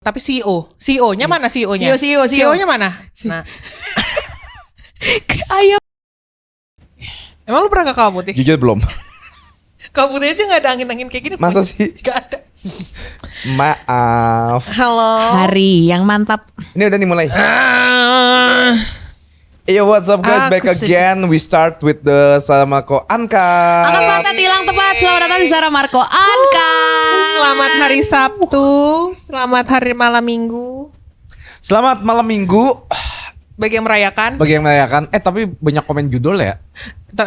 Tapi CEO-nya mana CEO-nya? CEO-nya mana? Nah. Ayam. Emang lu pernah ke Kawah Putih? Jujur belum. Kawah Putih aja gak ada angin-angin kayak gini. Masa sih? Gak ada. Maaf. Halo. Hari yang mantap. Ini udah dimulai. Yo, what's up guys? Back again. We start with the Marco Anka. Akan patah tilang tepat. Selamat datang di Sarah Marco Anka. Selamat hari Sabtu. Selamat hari malam Minggu. Selamat malam Minggu. Bagi yang merayakan. Tapi banyak komen judul ya.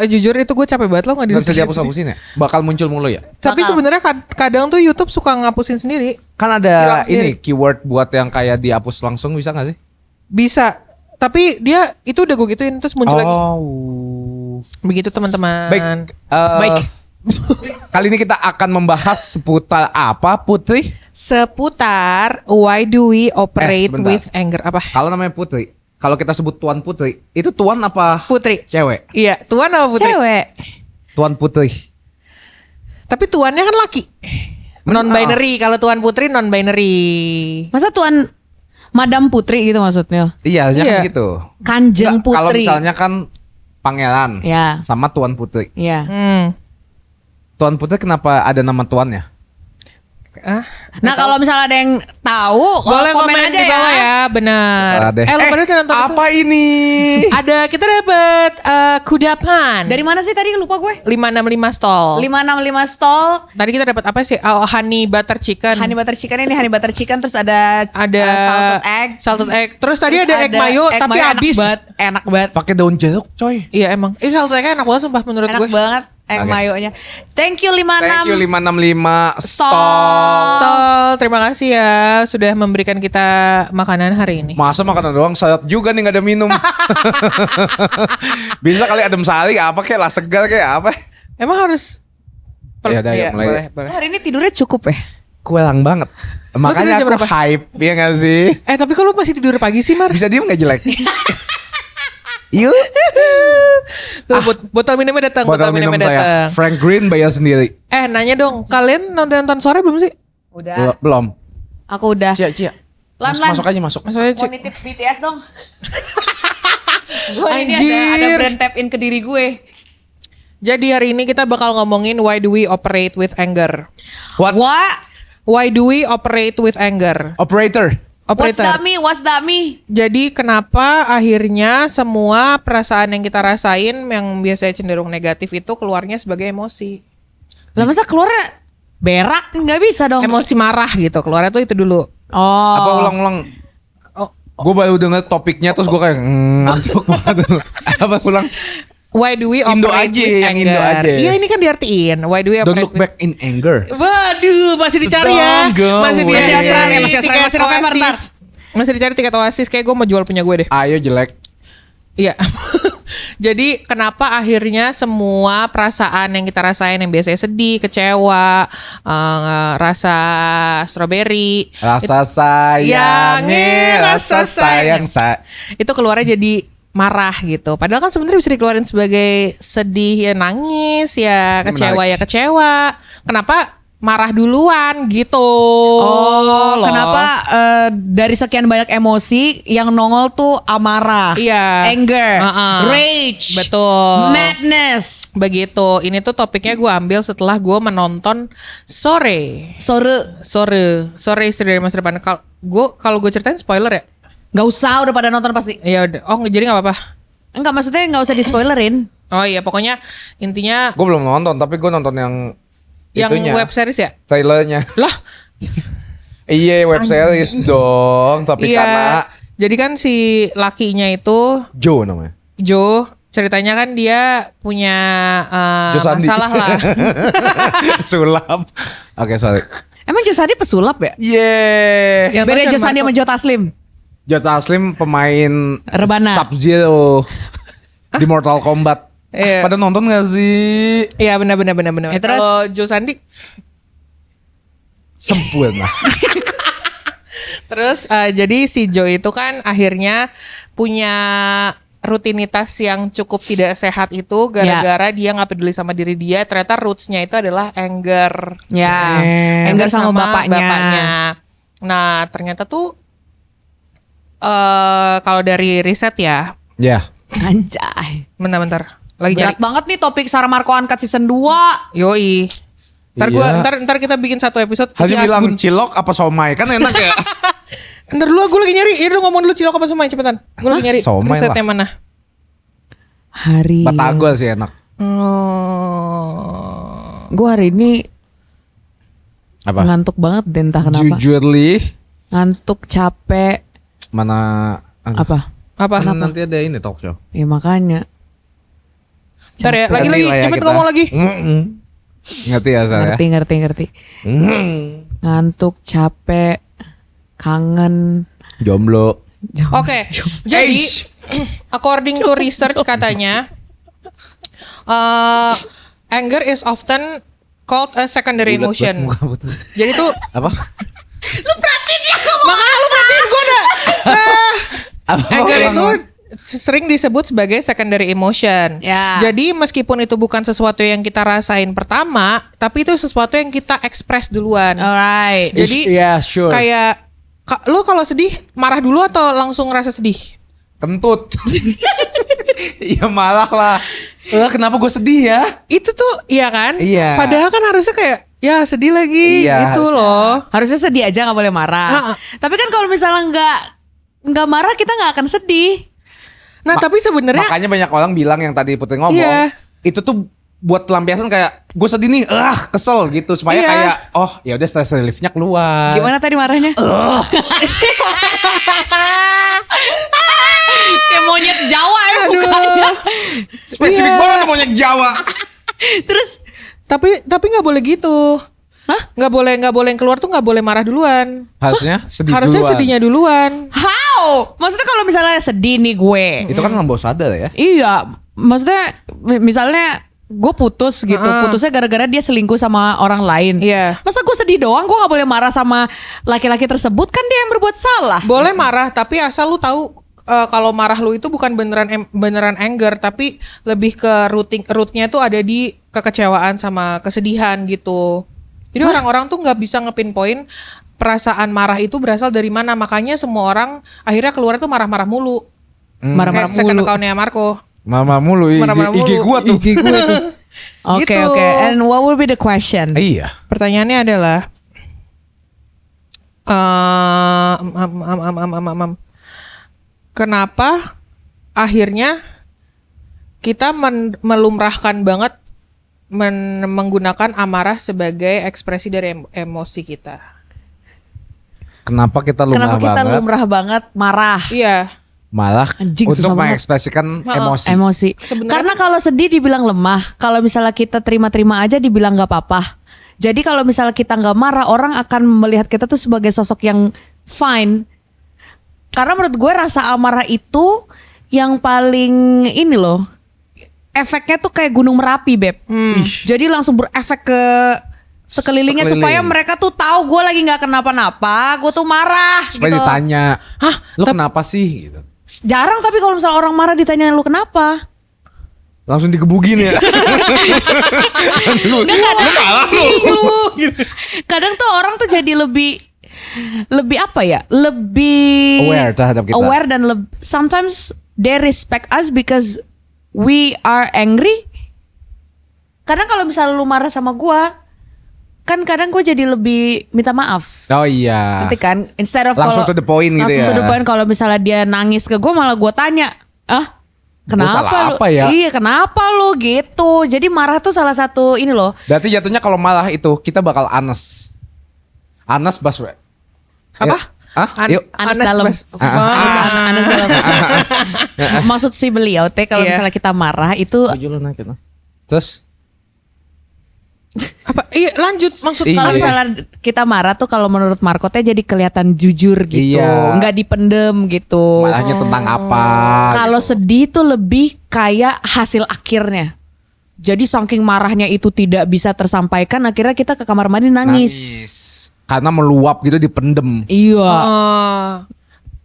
Jujur itu gue capek banget lo nggak Gak bisa dihapus-hapusin ya. Bakal muncul mulu ya. Tapi sebenarnya kadang tuh YouTube suka ngapusin sendiri. Kan ada ini keyword buat yang kayak dihapus langsung, bisa gak sih? Bisa. Tapi dia itu udah gue gituin terus muncul lagi. Begitu teman-teman. Baik. Kali ini kita akan membahas seputar apa, Putri? Seputar why do we operate sebentar. with anger apa? Kalau namanya Putri, kalau kita sebut Tuan Putri, itu Tuan apa? Putri. Cewek. Iya, Tuan apa Putri? Cewek. Tuan Putri. Tapi tuannya kan laki. Non-binary. Kalau Tuan Putri non-binary. Masa Tuan Madam Putri gitu maksudnya? Iya, Iya. kan gitu. Kanjeng Nggak, kalau Putri. misalnya kan pangeran Ya. sama Tuan Putri. Iya. Tuan Putri kenapa ada nama tuannya? Nah kalau misalnya ada yang tahu, Boleh komen aja di bawah ya. Benar. Terserah deh. Lu pada udah nonton itu? Apa ini? Ada kita dapat kudapan. Dari mana sih tadi lupa gue? 565 stall. 565 stall. Tadi kita dapat apa sih? Oh, honey butter chicken. Honey butter chicken ini honey butter chicken terus ada salted egg. Terus tadi Terus ada egg mayo tapi mayo habis. Enak banget. Pakai daun jeruk, coy. Iya emang. Ini salted egg enak banget sumpah menurut Enak gue. banget egg Oke. mayonya. Thank you 56. Thank you 565 Stall. Stall, terima kasih ya sudah memberikan kita makanan hari ini. Masa makanan doang, sayat juga nih gak ada minum. Bisa kali adem sari apa kayak lah segar kayak apa? Emang harus Ya udah, Iya, mulai. boleh. Hari ini tidurnya cukup ya? Kurang banget. tidur Makanya jam aku berapa? hype, ya gak sih? Tapi kalau masih tidur pagi sih Mar. Bisa diem gak jelek? Yuk. Tuh botol minumnya datang, Botol minum saya Frank Green bayar sendiri. Nanya dong, kalian nonton sore belum sih? Udah. Belum. Aku udah. Cia. Lan. Masuk aja masuk. Mas aja Mau nitip BTS dong. Gue ini ada Anjir. brand tap in ke diri gue. Jadi hari ini kita bakal ngomongin why do we operate with anger. What? Why do we operate with anger? Operator. What's that me? Jadi kenapa akhirnya semua perasaan yang kita rasain yang biasanya cenderung negatif itu keluarnya sebagai emosi. Lah masa keluarnya berak? Nggak bisa dong. Emosi marah gitu, keluarnya tuh itu dulu. Oh. Apa ulang-ulang? Oh, Gue baru denger topiknya terus gue kayak ngantuk banget. Apa ulang? why do we Indo operate aja, with yang anger? Indo aja. Iya ini kan diartiin. Why do we Don't operate look back in anger. Waduh, masih dicari ya. Sedang Masih gawe. dicari. Masih Australia, masih Tiket November Oasis. ntar. Masih dicari tiket Oasis. Kayak gue mau jual punya gue deh. Ayo jelek. Iya. Jadi kenapa akhirnya semua perasaan yang kita rasain yang biasanya sedih, kecewa, rasa strawberry, Rasa sayangnya, rasa sayang itu keluarnya jadi marah gitu. Padahal kan sebenarnya bisa dikeluarin sebagai sedih ya nangis, ya Ini kecewa menarik. ya kecewa. Kenapa marah duluan gitu? Oh, loh. kenapa dari sekian banyak emosi yang nongol tuh amarah, Iya. anger, Uh-uh. rage, Betul. madness, Begitu. Ini tuh topiknya gue ambil setelah gue menonton Sore Istri dari Masa Depan. Kalau gue ceritain spoiler ya? Nggak usah, udah pada nonton pasti. Ya udah. Oh jadi nggak apa-apa. Enggak, maksudnya nggak usah di spoilerin. Oh iya pokoknya intinya Gue belum nonton, tapi gue nonton yang itunya, web series ya. trailernya. Lah. Iya, web series dong. Tapi karena Jadi kan si lakinya itu Joe namanya. Joe. Ceritanya kan dia punya Joe Sandi. masalah lah. Sulap. Oke, sorry. Emang Joe Sandi pesulap ya? Yeah. Yang Beda tahu Joe John Sandi Marco. sama Joe Taslim. Jota Taslim pemain Rebana. Sub-Zero di Mortal Kombat. Iya. Pada nonton gak sih? Iya benar. Terus? Kalau Joe Sandi Sempurna. terus jadi si Joe itu kan akhirnya punya rutinitas yang cukup tidak sehat itu gara-gara dia nggak peduli sama diri dia. Ternyata rootsnya itu adalah anger. Ya, anger sama bapaknya. Nah, ternyata tuh kalau dari riset ya, Ya. Anjay. bentar. Lagi Berat nyari. banget nih topik Sarah Marco Uncut season 2. Yoi. Iya. Ntar kita bikin satu episode Harusnya isi bilang Asgun. cilok apa somai kan enak ya. Ntar dulu gue lagi nyari. Yaudah ngomong dulu cilok apa somai cepetan. Gue lagi nyari Somai risetnya lah. mana. Hari Batagor sih enak. gue hari ini Apa? ngantuk banget deh, entah kenapa. Jujur li Ngantuk, capek, mana apa? Apa? Kan nanti ada ini talk show. Ya makanya. Ntar ya, lagi Nanti lah ya cepet kita. ngomong lagi. Ngerti ya saya. Ngerti. Ngantuk, capek, kangen. Jomblo. Oke, jadi Eish. according to research katanya, anger is often called a secondary emotion. Jadi tuh Apa? makanya lu perhatiin gue dah. Apa? Anger itu sering disebut sebagai secondary emotion. Ya. Jadi meskipun itu bukan sesuatu yang kita rasain pertama, tapi itu sesuatu yang kita ekspres duluan. Alright. Jadi yeah, sure. kayak lu kalau sedih marah dulu atau langsung rasa sedih? Kentut. Ya malah lah. Kenapa gue sedih ya? Itu tuh iya kan? Iya. Padahal kan harusnya kayak ya sedih lagi Iya, gitu harusnya. loh. Harusnya sedih aja, nggak boleh marah. Tapi kan kalau misalnya nggak marah, kita nggak akan sedih. Nah, tapi sebenarnya Makanya banyak orang bilang yang tadi Putri ngomong, Iya. itu tuh buat pelampiasan kayak gue sedih nih, kesel gitu supaya Iya. kayak ya udah stress relief-nya keluar. Gimana tadi marahnya? Kayak monyet Jawa ya mukanya. Spesifik Iya. banget monyet Jawa. Terus tapi nggak boleh gitu. Hah? Nggak boleh yang keluar tuh nggak boleh marah duluan. Harusnya sedih Harusnya duluan. sedihnya duluan. how? Maksudnya kalau misalnya sedih nih gue. Itu kan membawa sadar ya. Iya, maksudnya misalnya gue putus gitu. Putusnya gara-gara dia selingkuh sama orang lain. Iya. Masa gue sedih doang, gue gak boleh marah sama laki-laki tersebut, kan dia yang berbuat salah. Boleh marah tapi asal lu tahu kalau marah lu itu bukan beneran anger tapi lebih ke rootnya tuh ada di kekecewaan sama kesedihan gitu. Jadi orang-orang tuh nggak bisa ngepinpoint perasaan marah itu berasal dari mana. Makanya semua orang akhirnya keluar tuh marah-marah mulu. Marah-marah Kayak second mulu. account-nya Marco. Mama mulu, Marah-marah mulu. IG gua tuh. IG gue tuh. Oke, Gitu. oke. And what will be the question? Iya. Pertanyaannya adalah kenapa akhirnya kita melumrahkan banget menggunakan amarah sebagai ekspresi dari emosi kita? Kenapa kita lumrah Kenapa kita banget lumrah banget marah? Iya. malah Anjing, untuk susah banget. mengekspresikan emosi. Emosi. Sebenarnya Karena kalau sedih dibilang lemah, kalau misalnya kita terima-terima aja dibilang gak apa-apa. Jadi kalau misalnya kita gak marah, orang akan melihat kita tuh sebagai sosok yang fine. Karena menurut gue rasa amarah itu yang paling ini loh, efeknya tuh kayak gunung Merapi, Beb. Jadi langsung berefek ke sekelilingnya Sekeliling. supaya mereka tuh tahu gue lagi nggak kenapa-napa, gue tuh marah. Supaya gitu. ditanya, Hah? lu kenapa sih? Gitu. Jarang tapi kalau misalnya orang marah ditanya lu kenapa? Langsung digebugin ya. Nggak, kadang tuh orang tuh jadi lebih apa ya? Lebih Aware terhadap kita. Aware dan sometimes they respect us because we are angry. Kadang kalau misalnya lu marah sama gua, kan kadang gue jadi lebih minta maaf. Oh iya. Nanti kan instead of Langsung to the point gitu langsung ya. to the point. Kalau misalnya dia nangis ke gue, malah gue tanya, kenapa salah lu? apa ya? Iya, kenapa lu gitu? Jadi marah tuh salah satu ini loh. Berarti jatuhnya kalau malah itu kita bakal anes. Anes Baswe. Apa? Yuk. Anas dalam. Anas dalam. Maksud si beliau teh kalau Iya. misalnya kita marah itu Terus Apa? Iya, lanjut maksud Iya. kalau apa? misalnya kita marah tuh kalau menurut Marco teh jadi kelihatan jujur gitu, Iya. nggak dipendem gitu. malahnya tentang apa? Kalau sedih tuh lebih kayak hasil akhirnya. Jadi saking marahnya itu tidak bisa tersampaikan, akhirnya kita ke kamar mandi nangis. Karena meluap gitu dipendem. Iya.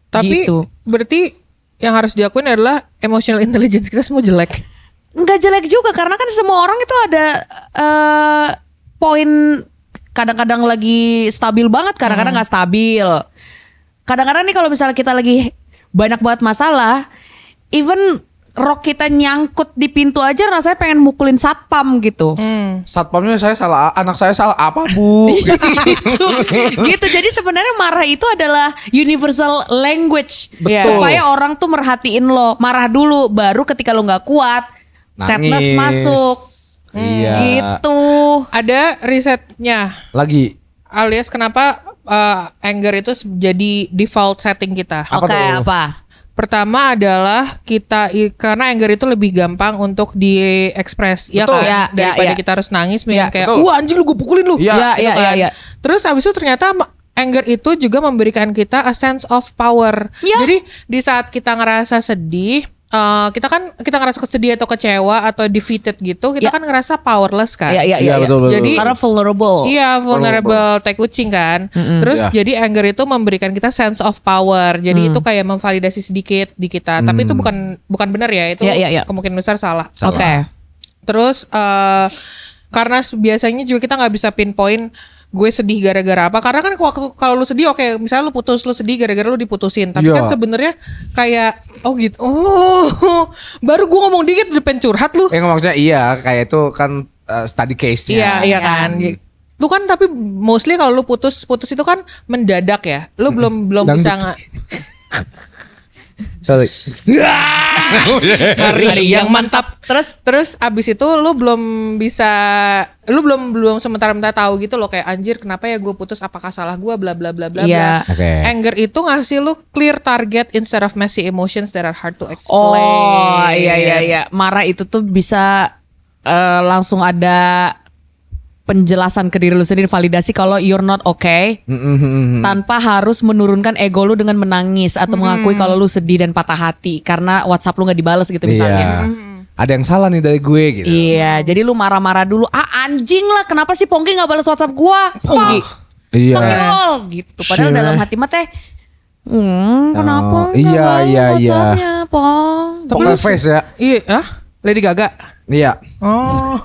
Tapi Gitu. berarti yang harus diakuin adalah emotional intelligence kita semua jelek. Nggak jelek juga karena kan semua orang itu ada poin kadang-kadang lagi stabil banget, kadang-kadang nggak stabil. Kadang-kadang nih kalau misalnya kita lagi banyak banget masalah, even rok kita nyangkut di pintu aja rasanya pengen mukulin satpam gitu. Satpamnya saya salah, anak saya salah apa bu? Gitu. Jadi sebenarnya marah itu adalah universal language. Betul. Supaya orang tuh merhatiin lo. Marah dulu, baru ketika lo nggak kuat, sadness Nangis. masuk. Iya. Gitu. Ada risetnya, Lagi. alias kenapa anger itu jadi default setting kita. Apa Oke, tuh? apa? Pertama adalah karena anger itu lebih gampang untuk diekspres, ya Betul. kan? Ya, Daripada ya. kita harus nangis, mending Ya, kayak, betul. wah anjing lu gue pukulin lu. Iya, Iya, Gitu kan. iya. Terus habis itu ternyata anger itu juga memberikan kita a sense of power. Ya. Jadi di saat kita ngerasa sedih, kita ngerasa kesedih atau kecewa atau defeated gitu, kita Ya. kan ngerasa powerless kan. Iya, iya, Iya, iya. betul, betul. Jadi Karena vulnerable. Iya, vulnerable tai kucing kan. Terus Iya. jadi anger itu memberikan kita sense of power. Jadi itu kayak memvalidasi sedikit di kita. Tapi itu bukan benar ya. Itu Iya, iya, iya. kemungkinan besar salah. Salah. Oke. Terus karena biasanya juga kita nggak bisa pinpoint gue sedih gara-gara apa. Karena kan waktu kalau lu sedih, oke, misalnya lu sedih gara-gara lu diputusin. Tapi Iya. kan sebenarnya kayak oh gitu. Baru gue ngomong dikit udah pengen curhat lu. Maksudnya iya, kayak itu kan study case-nya. Iya kan. Lu kan tapi mostly kalau lu putus itu kan mendadak ya. Lu belum bisa Sorry. hari yang mantap. Terus abis itu lu belum sementara-mentara tahu gitu loh, kayak anjir kenapa ya gue putus, apakah salah gue, bla bla bla bla Iya. bla. Oke. Anger itu ngasih lu clear target instead of messy emotions that are hard to explain. Oh, iya. Marah itu tuh bisa langsung ada penjelasan ke diri lu sendiri, validasi kalau you're not okay, tanpa harus menurunkan ego lu dengan menangis atau mengakui kalau lu sedih dan patah hati karena WhatsApp lu nggak dibales gitu misalnya. Iya. Ada yang salah nih dari gue gitu. Iya, jadi lu marah-marah dulu. Anjing lah, kenapa sih Pongki nggak balas WhatsApp gua? Fuck, Iya. fuck you all gitu. Padahal Shit. dalam hati mah teh, kenapa Oh, nggak iya, balas iya, iya. WhatsAppnya, Pong? Poker face ya. Iya, Lady Gaga. Iya. Oh.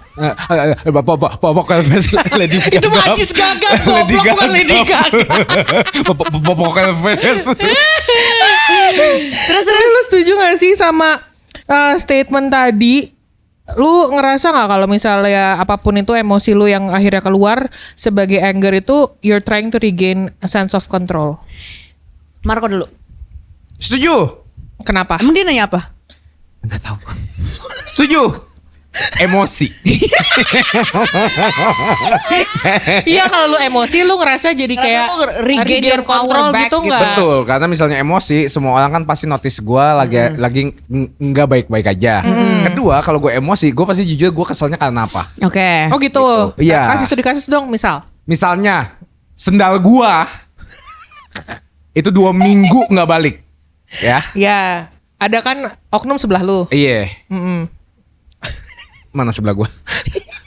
Poker face Lady Gaga. Itu Majis Gaga, Lady goblok bukan Lady Gaga. Poker face. Terus lu setuju gak sih sama statement tadi? Lu ngerasa gak kalau misalnya apapun itu emosi lu yang akhirnya keluar sebagai anger itu you're trying to regain a sense of control? Marco dulu. Setuju? Kenapa? Emang dia nanya apa? Enggak tahu. Setuju? Emosi. Iya, kalau lu emosi lu ngerasa jadi kayak Lu regain your control power back gitu gitu. nggak? Betul, karena misalnya emosi, semua orang kan pasti notice gue lagi nggak baik-baik aja. Kedua, kalau gue emosi, gue pasti jujur gue keselnya karena apa? Oke. Oh gitu. Iya. Kasih studi kasus dong misal. Misalnya sendal gua itu 2 minggu nggak balik, ya? Ya, ada kan oknum sebelah lu. Iya. Mana sebelah gua?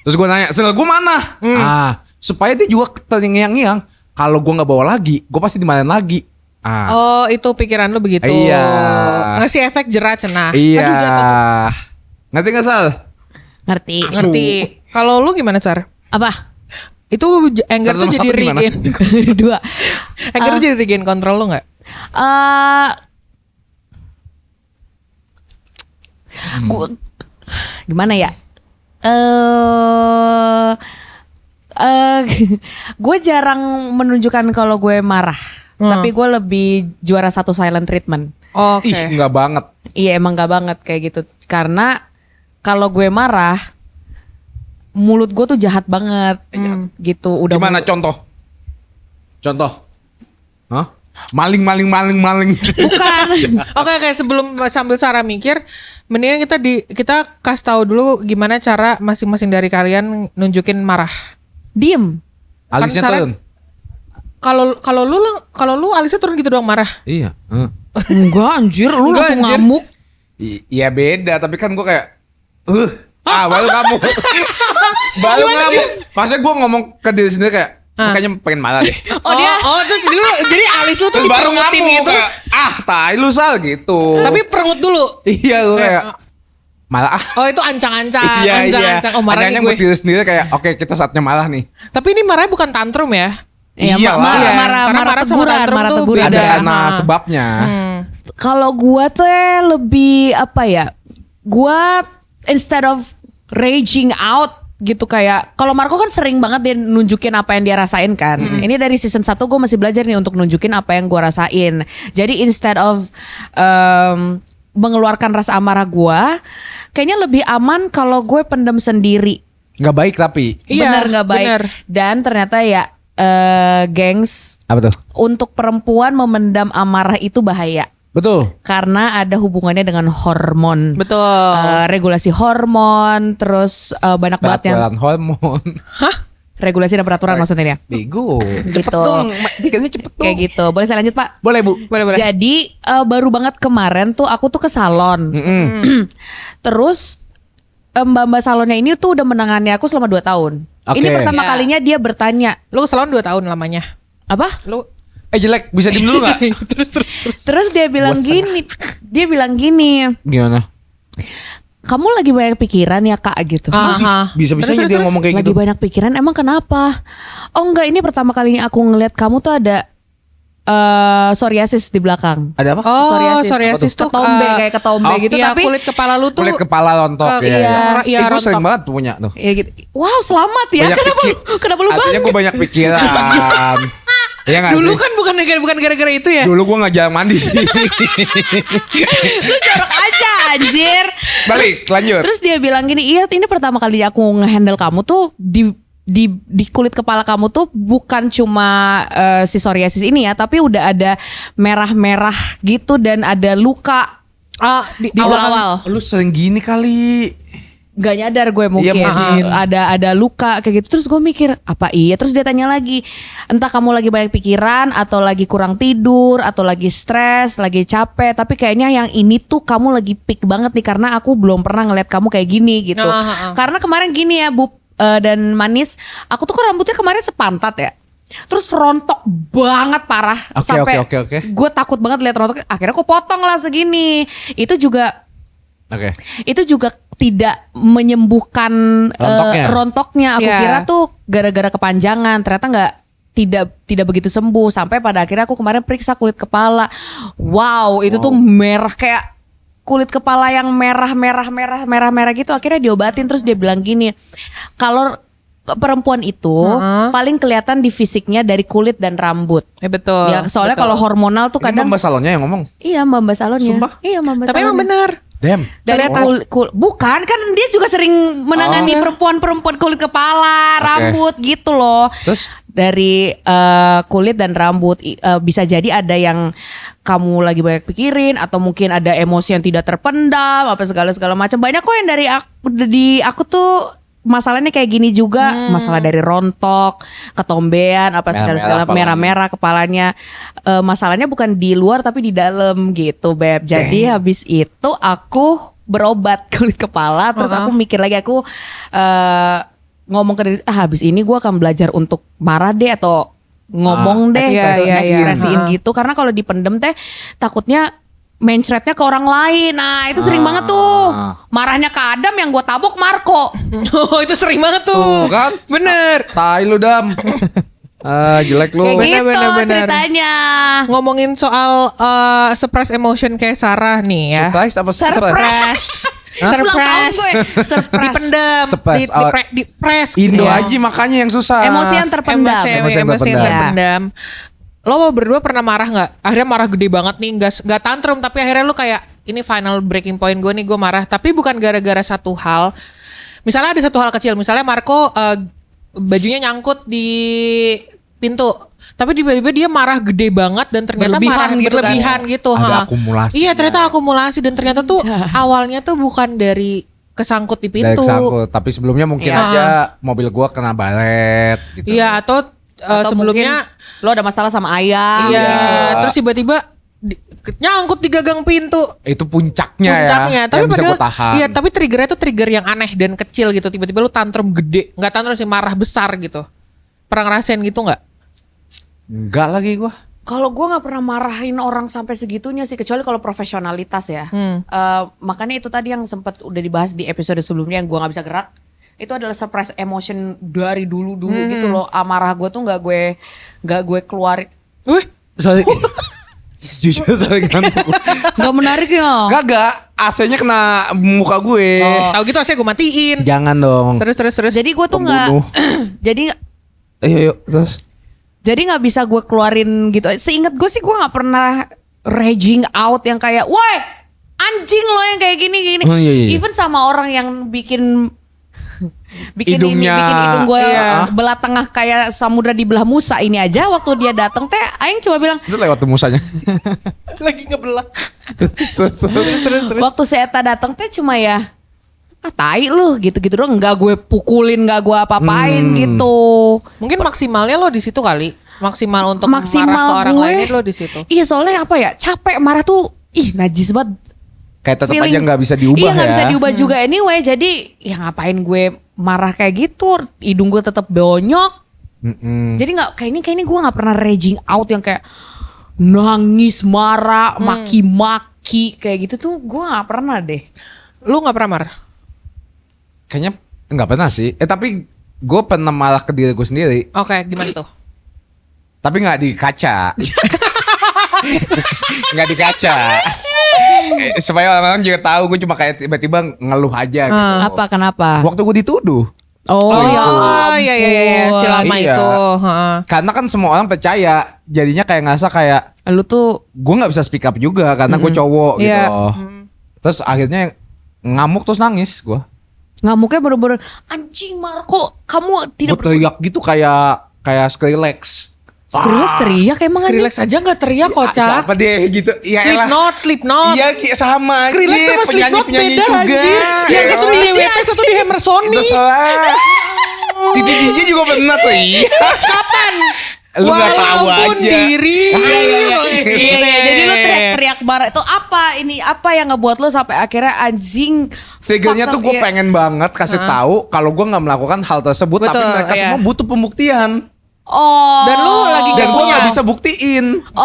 Terus gua nanya, sendal gua mana? Supaya dia juga terngiang-ngiang. Kalau gua nggak bawa lagi, gua pasti dimarahin lagi. Oh, itu pikiran lu begitu. Iya. Ngasih efek jerat cenah. Iya. Aduh, jatuh tuh. Ngerti nggak Sal? Ngerti. Ngerti. Kalau lu gimana, Sar? Apa? Itu anger Satu tuh sama jadi satu gimana? regain. Dua. Anger tuh jadi regain kontrol lu nggak? Gua gimana ya? Gue jarang menunjukkan kalau gue marah, tapi gue lebih juara satu silent treatment. Oke. Ih, nggak banget. Iya emang gak banget kayak gitu. Karena kalau gue marah, mulut gue tuh jahat banget. Gitu. Udah Gimana contoh? Hah? Maling. Bukan. Oke, sebelum sambil Sarah mikir, mendingan kita kasih tahu dulu gimana cara masing-masing dari kalian nunjukin marah. diem. Alisnya Sarah- turun. Kalau lu alisnya turun gitu doang marah. Iya. Enggak anjir, lu Enggak, langsung anjir. ngamuk. Iya beda, tapi kan gue kayak baru ngamuk. Baru ngamuk. Maksudnya gue ngomong ke diri sendiri kayak kayaknya pengen marah deh. Oh, terus jadi alis lu tuh Terus baru diperengutin ngamuk gitu. kayak tai lu Sal gitu. Tapi perengut dulu. iya gue kayak malah Oh itu ancang-ancang, iya. ancang-ancang. Oh marah nih Ancangnya gue. buat diri sendiri kayak oke kita saatnya malah nih. Tapi ini marahnya bukan tantrum ya? Iya, Iyalah. Iya, marah karena marah sama teguran, tantrum marah tuh teguran. beda. Ada karena Ha. sebabnya. Kalau gua tuh lebih apa ya? Gua instead of raging out gitu kayak kalau Marco kan sering banget dia nunjukin apa yang dia rasain kan. Ini dari season 1 gue masih belajar nih untuk nunjukin apa yang gue rasain. Jadi instead of mengeluarkan rasa amarah gue, kayaknya lebih aman kalau gue pendem sendiri. Nggak baik tapi. Iya, Bener nggak baik. bener. Dan ternyata ya gengs, Apa tuh? untuk perempuan memendam amarah itu bahaya. Betul. Karena ada hubungannya dengan hormon. Betul. Regulasi hormon, terus banyak banget yang Peraturan hormon. regulasi dan peraturan maksudnya ya. Bego. Cepet Gitu. dong. Bikinnya cepet dong. Kayak gitu. Boleh saya lanjut, Pak? Boleh Bu. Boleh. Jadi baru banget kemarin tuh aku tuh ke salon. Terus mbak-mbak salonnya ini tuh udah menangani aku selama 2 tahun. Oke. Ini pertama Ya. kalinya dia bertanya, Lu ke salon 2 tahun lamanya. apa? Lu Jelek bisa diem dulu nggak? Terus dia bilang Gua gini, Gimana? kamu lagi banyak pikiran ya Kak gitu. Aha. Bisa-bisanya Terus, dia terus, ngomong kayak Lagi gitu. banyak pikiran, emang kenapa? Oh enggak, ini pertama kalinya aku ngeliat kamu tuh ada psoriasis di belakang. Ada apa? Oh, Psoriasis. psoriasis tuh Ketombe, kayak ketombe Oh, gitu. iya, Tapi kulit kepala lu tuh Kulit kepala rontok ke- ya. iya, iya, Gue sering rontok. banget punya tuh. ya gitu. Wow, selamat ya. Banyak Kenapa, pikir- kenapa lu Artinya bangga? gue banyak pikiran. Iya nggak dulu sih? kan bukan gara-gara itu ya. Dulu gue nggak jarang mandi sih. Lu jorok aja anjir. Balik, lanjut. Terus dia bilang gini, iya ini pertama kali aku ngehandle kamu tuh di kulit kepala kamu tuh bukan cuma si psoriasis ini ya, tapi udah ada merah-merah gitu dan ada luka Di di awal-awal. Lu sering gini kali. Gak nyadar gue mungkin, Iya, mungkin. ada luka kayak gitu. Terus gue mikir apa iya, terus dia tanya lagi, entah kamu lagi banyak pikiran atau lagi kurang tidur atau lagi stres, lagi capek, tapi kayaknya yang ini tuh kamu lagi peak banget nih karena aku belum pernah ngeliat kamu kayak gini gitu. Karena kemarin gini ya Bu dan Manis, aku tuh kan rambutnya kemarin sepantat ya, terus rontok banget parah. Oke, Sampai oke. gue takut banget lihat rontok, akhirnya aku potong lah segini. Itu juga tidak menyembuhkan rontoknya. Aku Yeah. kira tuh gara-gara kepanjangan, ternyata tidak begitu sembuh. Sampai pada akhirnya aku kemarin periksa kulit kepala. Wow, itu tuh merah kayak kulit kepala yang merah gitu. Akhirnya diobatin, terus dia bilang gini, kalau perempuan itu paling kelihatan di fisiknya dari kulit dan rambut. Betul. Ya, soalnya betul. kalau hormonal tuh Ini kadang mbak salonnya yang ngomong. iya mbak salonnya. Sumpah? Iya mbak Tapi emang benar. Damn. dari bukan kan dia juga sering menangani perempuan kulit kepala, rambut gitu loh. Terus? Dari kulit dan rambut bisa jadi ada yang kamu lagi banyak pikirin atau mungkin ada emosi yang tidak terpendam apa segala macam. Banyak kok yang dari aku tuh masalahnya kayak gini juga, masalah dari rontok, ketombean, apa segala merah-merah kepalanya. Masalahnya bukan di luar tapi di dalam gitu, Beb. Jadi habis itu aku berobat kulit kepala, terus aku mikir lagi, aku ngomong ke diri, habis ini gue akan belajar untuk marah deh atau ngomong deh, ekspresiin gitu. Karena kalau dipendem teh takutnya mencretnya ke orang lain. Nah itu sering banget tuh. Marahnya ke Adam, yang gue tabok Marco. Oh itu sering banget tuh. Tuh kan? Bener. Tai lu Dam. Jelek lu. Kayak gitu bener. ceritanya. Ngomongin soal suppress emotion kayak Sarah nih ya. Surprise apa Surprise. Ulang tahun gue. Surprise. Dipendam, Suppress. di-press Indo gitu ya. aja makanya yang susah. Emosi yang terpendam. Emosi yang terpendam. Lo berdua pernah marah nggak? Akhirnya marah gede banget nih, nggak tantrum, tapi akhirnya lo kayak ini final breaking point gue nih, gue marah. Tapi bukan gara-gara satu hal. Misalnya ada satu hal kecil, misalnya Marco bajunya nyangkut di pintu, tapi tiba-tiba dia marah gede banget dan ternyata berlebihan gitu. Ada akumulasi. Iya ternyata akumulasi dan ternyata tuh awalnya tuh bukan dari kesangkut di pintu. Dari kesangkut, tapi sebelumnya mungkin aja mobil gua kena baret gitu. Iya atau sebelumnya lo ada masalah sama ayah. iya, terus tiba-tiba nyangkut di gagang pintu. Itu puncaknya ya. Tapi yang bisa padahal gua tahan. iya, tapi triggernya tuh trigger yang aneh dan kecil gitu. Tiba-tiba lu tantrum gede, nggak tantrum sih, marah besar gitu. Pernah ngerasain gitu nggak? Enggak lagi gua. Kalau gue nggak pernah marahin orang sampai segitunya sih, kecuali kalau profesionalitas ya. Makanya itu tadi yang sempat udah dibahas di episode sebelumnya yang gue nggak bisa gerak. Itu adalah suppress emotion dari dulu gitu loh. Amarah gue tuh nggak gue keluarin. Wih, Sorry. Jujur sorry ngantuk. Gak menarik ya. Kagak, AC-nya kena muka gue. tahu gitu saya gue matiin. Jangan dong. Terus. Jadi gue tuh nggak. Pembunuh. Jadi Yuk, terus. Jadi nggak bisa gue keluarin gitu. Seingat gue sih gue nggak pernah raging out yang kayak, woi anjing lo yang kayak gini. Oh, iya. Even sama orang yang bikin Hidungnya. bikin hidung gue Iya. belah tengah kayak samudra di belah Musa ini aja. Waktu dia datang teh, Aing cuma bilang, Itu lewat tuh musanya. Lagi ngebelak. Terus. waktu si Eta datang teh cuma ya, tai lu gitu-gitu doang. Nggak gue pukulin, nggak gue apa-apain gitu. Mungkin maksimalnya lo di situ kali. Maksimal untuk Maksimal marah ke orang gue. lain lo di situ. Iya soalnya apa ya, capek marah tuh, najis banget. Kayak tetap Feeling- aja nggak bisa diubah iya, ya. nggak bisa diubah juga anyway. Jadi ya ngapain gue marah kayak gitu? Hidung gue tetap bonyok. Jadi nggak kayak ini gue nggak pernah raging out yang kayak nangis, marah, maki-maki kayak gitu tuh gue nggak pernah deh. Lu nggak pernah marah? Kayaknya nggak pernah sih. Tapi gue pernah marah ke diri gue sendiri. Oke, gimana tuh? Tapi nggak di kaca. Nggak di kaca. Supaya orang-orang juga tahu gue cuma kayak tiba-tiba ngeluh aja gitu. Apa kenapa? Waktu gue dituduh. Oh, iya si lama Iya. itu. Heeh. Karena kan semua orang percaya. Jadinya kayak ngerasa kayak Lu tuh gue nggak bisa speak up juga karena gue cowok gitu. Iya. Terus akhirnya ngamuk terus nangis gue. ngamuknya bener-bener anjing marah kok kamu Gue tidak teriak gitu kayak Skrillex. Skrillex teriak emang anjing. Skrillex aja nggak teriak kocak. Siapa deh gitu? Ya elah. Slipknot. Iya sama aja. Skrillex sama Slipknot penyanyi beda juga. anjir. Yang satu di DWP, satu di Hammer Sony. Itu salah. Titi DJ juga pernah tuh. Iya. Kapan? Lu nggak tahu Walaupun aja. diri. Iya. Jadi lu teriak-teriak marah itu apa yang ngebuat lu sampai akhirnya anjing. Triggernya tuh gue fuck up, pengen banget kasih tahu kalau gue nggak melakukan hal tersebut, tapi Betul, mereka iya. semua butuh pembuktian. Oh. Dan lu lagi Dan gue punya. nggak bisa buktiin. Oh.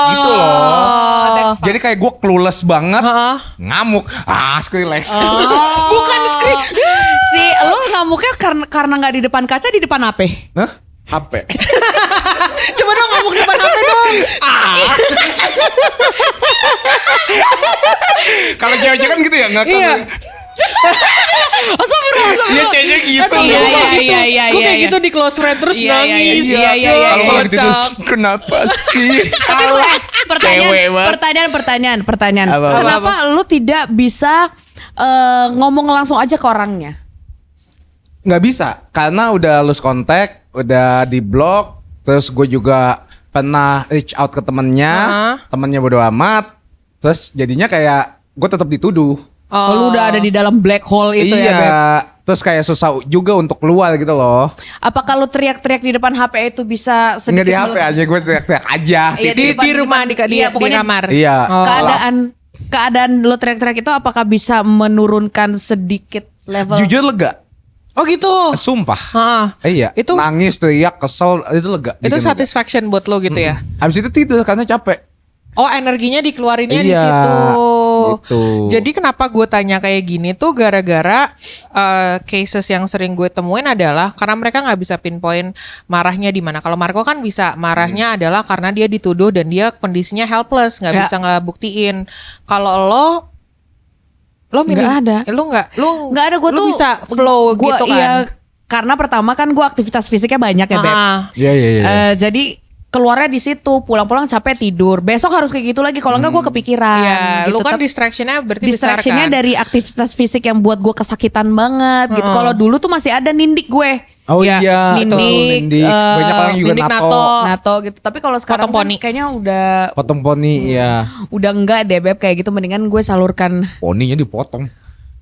Gitu loh. Jadi kayak gue clueless banget, Heeh. ngamuk. Skrillex. Bukan Skrillex. Si lu ngamuknya karena nggak di depan kaca, di depan apa? Hah? HP. Coba dong ngomong depan HP dong. Kalau cewek-cewek kan gitu ya nggak Iya. Iya ceweknya gitu. Iya. Gue kayak gitu di close friend terus nangis. Iya. Kalau kalau gitu tuh, Kocak. kenapa sih? Tapi Cewek banget. pertanyaan. Apa? Kenapa lu tidak bisa ngomong langsung aja ke orangnya? Nggak bisa, karena udah lose contact, udah di blok. Terus gue juga pernah reach out ke temennya, temennya bodo amat. Terus jadinya kayak gue tetap dituduh. Oh, lu udah ada di dalam black hole itu iya, ya, Beb? terus kayak susah juga untuk keluar gitu loh. Apa kalau teriak-teriak di depan HP itu bisa Nggak sedikit di HP aja, gue teriak-teriak aja. Iya, Di depan- rumah di iya, pokoknya kamar. Iya. keadaan lu teriak-teriak itu apakah bisa menurunkan sedikit level? Jujur lega. Oh gitu. Sumpah. Heeh. Iya. Itu- nangis, teriak, kesel, itu lega. Itu Bikin lega. satisfaction buat lo gitu ya. Habis itu tidur karena capek. Oh, energinya dikeluarinnya di Iya, situ. gitu. Jadi kenapa gue tanya kayak gini tuh gara-gara cases yang sering gue temuin adalah karena mereka nggak bisa pinpoint marahnya di mana. Kalau Marco kan bisa marahnya adalah karena dia dituduh dan dia kondisinya helpless, nggak Ya. bisa ngebuktiin. Kalau lo milih, Nggak ada. lu Nggak ada, gue lu tuh bisa flow gua, gitu kan. iya, karena pertama kan gue aktivitas fisiknya banyak ya, Beb. Iya. Jadi keluarnya di situ, pulang-pulang capek tidur. Besok harus kayak gitu lagi, kalau enggak gue kepikiran. Iya, gitu. lu kan Tapi distractionnya berarti distractionnya besar kan. dari aktivitas fisik yang buat gue kesakitan banget gitu. Heeh. Kalau dulu tuh masih ada nindik gue. Oh Iya, iya, nindik, nindik. Banyak orang juga nindik nato. NATO gitu. Tapi kalau sekarang Potong kan poni. kayaknya Potong poni, iya. udah enggak deh, Beb, kayak gitu. Mendingan gue salurkan. Poninya dipotong.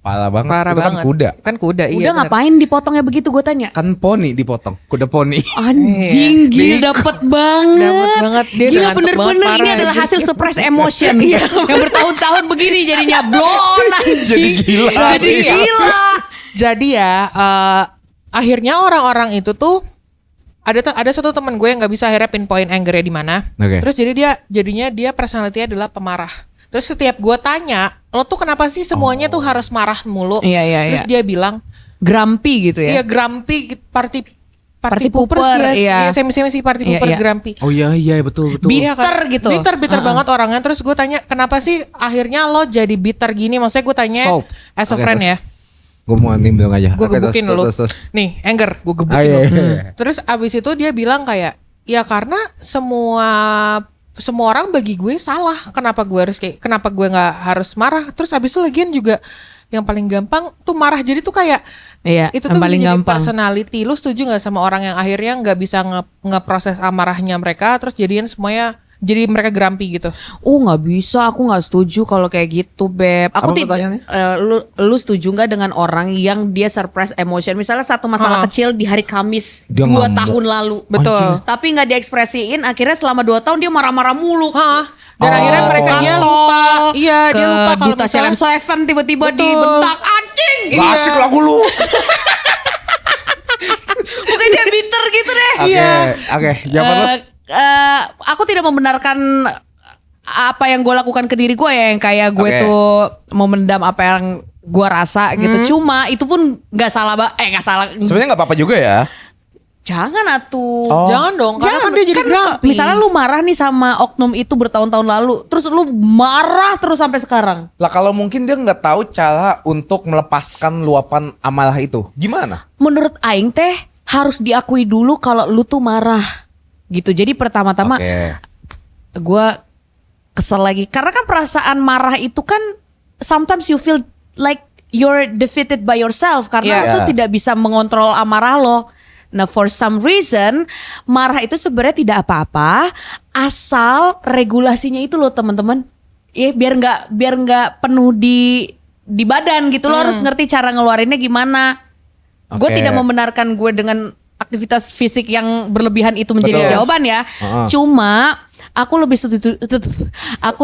Parah banget. Parah itu banget. kan kuda. Kan kuda, iya. Udah bener. ngapain dipotongnya begitu, gue tanya. Kan poni dipotong. Kuda poni. Anjing, gila Bego. dapet banget. Dapet banget. Dia Gila ngantuk bener-bener banget, ini parah, adalah anjing. hasil suppress emotion yang bertahun-tahun begini jadinya blow on anjing. Jadi gila. Jadi gila. Jadi ya akhirnya orang-orang itu tuh ada satu teman gue yang nggak bisa akhirnya pinpoint anger-nya di mana. Oke. Terus jadinya dia personality-nya adalah pemarah. Terus setiap gue tanya, lo tuh kenapa sih semuanya tuh harus marah mulu? Iya. Terus dia bilang, Grumpy gitu iya ya. grumpy, party Party poopers pooper, iya. Iya, semi sih party Iya, pooper iya. grumpy. Oh iya betul. Iya kan? Bitter gitu. Bitter banget orangnya. Terus gue tanya, kenapa sih akhirnya lo jadi bitter gini? Maksudnya gue tanya Salt. as a Oke, friend terus. ya. Gue mau nimbrung aja. Gue Oke, gebukin terus, dulu. terus. Nih, anger, gue gebukin Ah, iya, dulu. iya. Terus abis itu dia bilang kayak, ya karena semua orang bagi gue salah. Kenapa gue nggak harus marah? Terus abis itu lagian juga yang paling gampang tuh marah. Jadi tuh kayak Iya, itu yang tuh paling bisa jadi gampang. personality. Lu setuju nggak sama orang yang akhirnya nggak bisa ngeproses amarahnya mereka, terus jadian semuanya jadi mereka grumpy gitu? Nggak bisa, aku nggak setuju kalau kayak gitu, Beb. Aku Apa pertanyaannya? lu setuju nggak dengan orang yang dia suppress emotion? Misalnya satu masalah kecil di hari Kamis Dia 2 ngambek. tahun lalu, Betul. tapi nggak diekspresiin. Akhirnya selama 2 tahun dia marah-marah mulu. Dan akhirnya mereka dia lupa. Iya, ke dia lupa kalau Duta misalnya Challenge Seven tiba-tiba Betul. dibentak anjing. Gak asik lagu lu. Bukan dia bitter gitu deh. Oke, jawaban lu. Aku tidak membenarkan apa yang gue lakukan ke diri gue ya, yang kayak gue Oke. tuh memendam apa yang gue rasa gitu. Cuma itu pun nggak salah, nggak salah. Sebenarnya nggak apa-apa juga ya. Jangan atuh. Jangan dong, karena kan dia jadi grumpy. Misalnya lu marah nih sama oknum itu bertahun-tahun lalu, terus lu marah terus sampai sekarang. Lah kalau mungkin dia nggak tahu cara untuk melepaskan luapan amarah itu, gimana? Menurut Aing teh harus diakui dulu kalau lu tuh marah gitu. Jadi pertama-tama Oke. gue kesel lagi karena kan perasaan marah itu kan sometimes you feel like you're defeated by yourself karena Yeah. lu tuh tidak bisa mengontrol amarah lo. Nah, for some reason marah itu sebenarnya tidak apa-apa asal regulasinya itu loh teman-teman. Biar nggak penuh di badan gitu. Lo harus ngerti cara ngeluarinnya gimana. Gue Oke. tidak membenarkan gue dengan aktivitas fisik yang berlebihan itu menjadi Betul. jawaban ya. Heeh. Cuma aku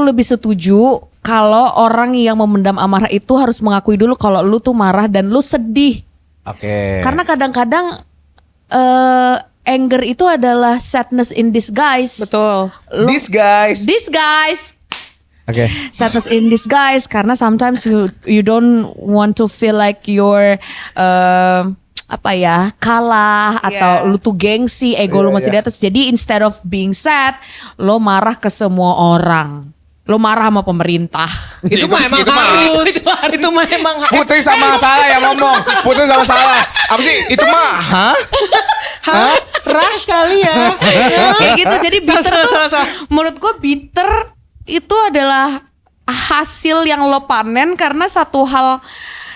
lebih setuju kalau orang yang memendam amarah itu harus mengakui dulu kalau lu tuh marah dan lu sedih. Oke. Karena kadang-kadang anger itu adalah sadness in disguise. Betul. These guys. Disguise. Oke. Sadness in disguise karena sometimes you don't want to feel like you're kalah atau lu tuh gengsi, ego lu masih di atas. Jadi instead of being sad, lo marah ke semua orang. Lo marah sama pemerintah. Itu mah emang harus. Itu mah emang harus. Putri sama salah yang ngomong. Putri sama salah. Apa sih? Itu mah, hah? Rush kali ya. Kayak gitu. Jadi bitter Salah. tuh menurut gue bitter itu adalah hasil yang lo panen karena satu hal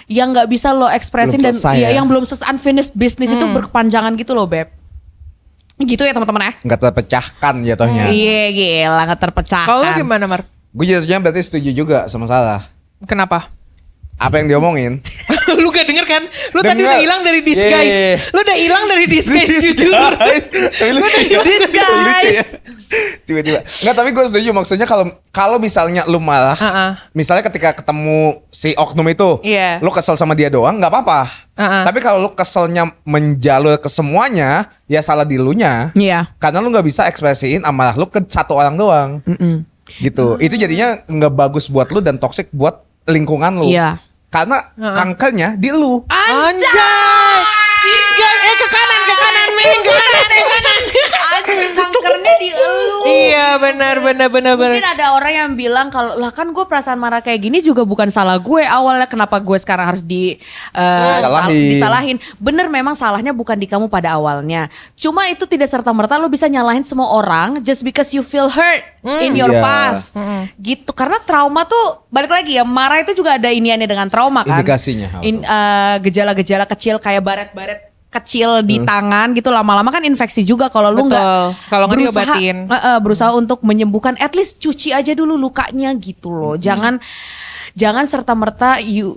yang nggak bisa lo ekspresin Belum dan selesai ya. yang belum selesai, unfinished business itu berkepanjangan gitu loh, Beb. Gitu ya teman-teman ya. Nggak terpecahkan jatuhnya. Iya gila nggak terpecahkan. Kalau lu gimana, Mar? Gue jatuhnya berarti setuju juga sama salah. Kenapa? Apa yang diomongin? Lu gak denger kan? Lu tadi Denger. udah hilang dari disguise. Yeah. Lu udah hilang dari disguise jujur. Disguise. Tiba-tiba. Enggak, tapi gue setuju maksudnya kalau misalnya lu marah, misalnya ketika ketemu si oknum itu, Iya. lu kesel sama dia doang nggak apa-apa. Tapi kalau lu keselnya menjalur ke semuanya, ya salah di lunya. Iya. Karena lu nggak bisa ekspresiin amarah lu ke satu orang doang. Gitu. Itu jadinya nggak bagus buat lu dan toksik buat lingkungan lu. Iya. Karena kankernya di lu. Anjay. Disguise. Ke kanan, men. Ke kanan. Anjing kankernya di elu. Iya, benar. Mungkin ada orang yang bilang kalau lah kan gue perasaan marah kayak gini juga bukan salah gue awalnya, kenapa gue sekarang harus disalahin. Bener, memang salahnya bukan di kamu pada awalnya. Cuma itu tidak serta-merta lo bisa nyalahin semua orang just because you feel hurt in your Iya. past. Gitu. Karena trauma tuh balik lagi ya, marah itu juga ada iniannya dengan trauma kan. Indikasinya. Gejala-gejala kecil kayak baret-baret kecil di tangan gitu lama-lama kan infeksi juga kalau lu Betul. nggak Kalau nggak diobatin. berusaha untuk menyembuhkan, at least cuci aja dulu lukanya gitu loh. Jangan serta merta you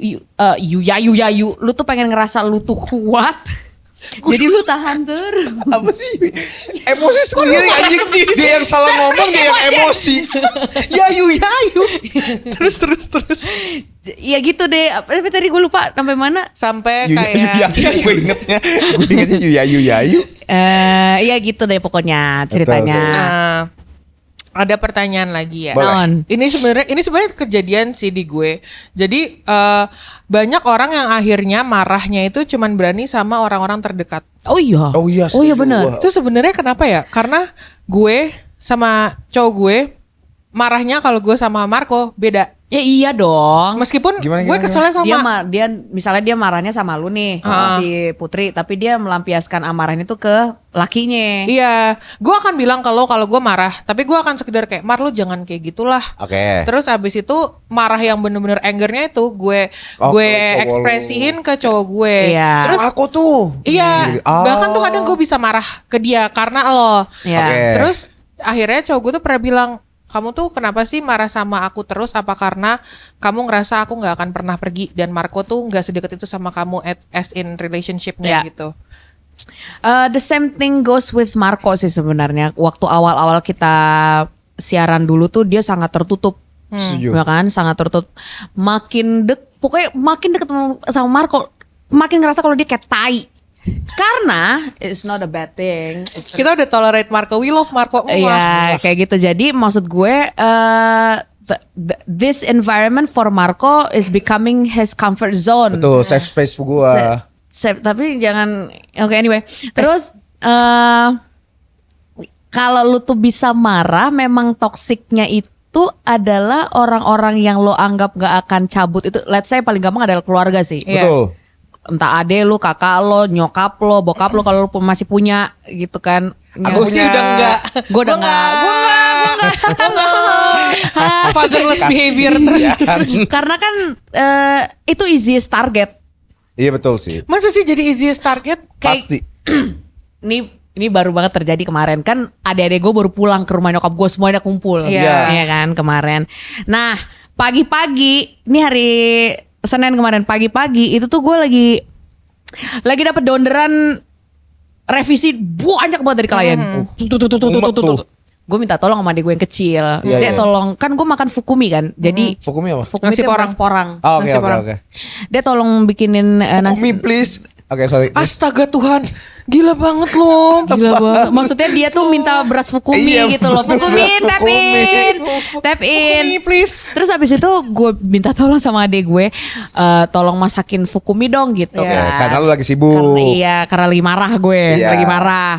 lu tuh pengen ngerasa lu tuh kuat. Jadi lu tahan terus. Apa sih? Emosi sendiri anjing. Dia yang salah ngomong, dia yang emosi. Yayu. Terus. Ya gitu deh. Apa tadi gue lupa sampai mana? Sampai Yuya, kayak gue ingetnya Yuya. Iya gitu deh pokoknya ceritanya. ada pertanyaan lagi ya. Boleh. Non. Ini sebenarnya kejadian sih di gue. Jadi banyak orang yang akhirnya marahnya itu cuman berani sama orang-orang terdekat. Oh iya. Oh iya, Oh iya setuju. benar. Wah. Itu sebenarnya kenapa ya? Karena gue sama cowok gue marahnya kalau gue sama Marco beda. Ya iya dong. Meskipun Gimana, gue gimana? keselnya sama Dia misalnya dia marahnya sama lu nih, si Putri, tapi dia melampiaskan amarahnya itu ke lakinya. Iya, gue akan bilang kalau gue marah, tapi gue akan sekedar kayak Mar lu jangan kayak gitulah. Oke. Terus abis itu marah yang bener-bener angernya itu gue Oh, gue ke cowok ekspresiin ke cowok gue. Iya. Terus Aku tuh. iya, bahkan tuh kadang gue bisa marah ke dia karena lo. Iya. Oke. Terus akhirnya cowok gue tuh pernah bilang, kamu tuh kenapa sih marah sama aku terus? Apa karena kamu ngerasa aku nggak akan pernah pergi dan Marco tuh nggak sedekat itu sama kamu as in relationship-nya Ya. gitu? The same thing goes with Marco sih sebenarnya. Waktu awal-awal kita siaran dulu tuh dia sangat tertutup. Setuju. Ya kan, sangat tertutup. Pokoknya makin deket sama Marco, makin ngerasa kalau dia kayak tai. Karena it's not a bad thing. Kita udah tolerate Marco, we love Marco. Iya, kayak gitu. Jadi maksud gue this environment for Marco is becoming his comfort zone. Betul, safe space gua. Tapi jangan anyway. Terus kalau lu tuh bisa marah, memang toksiknya itu adalah orang-orang yang lo anggap gak akan cabut itu. Let's say paling gampang adalah keluarga sih. Iya. Betul. Entah ade lu, kakak lo, nyokap lo, bokap lo kalau lu masih punya gitu kan. Aku Gue sih punya. udah enggak. Gue udah enggak. Fatherless behavior terus. Karena kan itu easiest target. Iya betul sih. Masa sih jadi easiest target? Pasti. Ini baru banget terjadi kemarin kan, adik-adik gue baru pulang ke rumah nyokap gue, semuanya kumpul. Iya. Iya kan kemarin. Nah pagi-pagi, ini hari Senin kemarin pagi-pagi itu tuh gue lagi dapet donderan revisi banyak banget dari klien. Umet tuh. Gue minta tolong sama adik gue yang kecil. Iya, Dia iya. tolong, kan gue makan fukumi kan. Jadi Fukumi apa? fukumi Nasi itu porang. beras porang. Oh, oke Nasi oke porang. oke. Dia tolong bikinin nasi. Fukumi please. Oke sorry. Astaga Tuhan, gila banget loh. Gila banget. Maksudnya dia tuh minta beras fukumi Iya, gitu loh. beras Fukumi, tap fukumi. in. Tap in. Fukumi, please. Terus habis itu gue minta tolong sama adek gue, tolong masakin fukumi dong gitu Oke, kan. karena lu lagi sibuk. Karena lagi marah gue, Iya. lagi marah.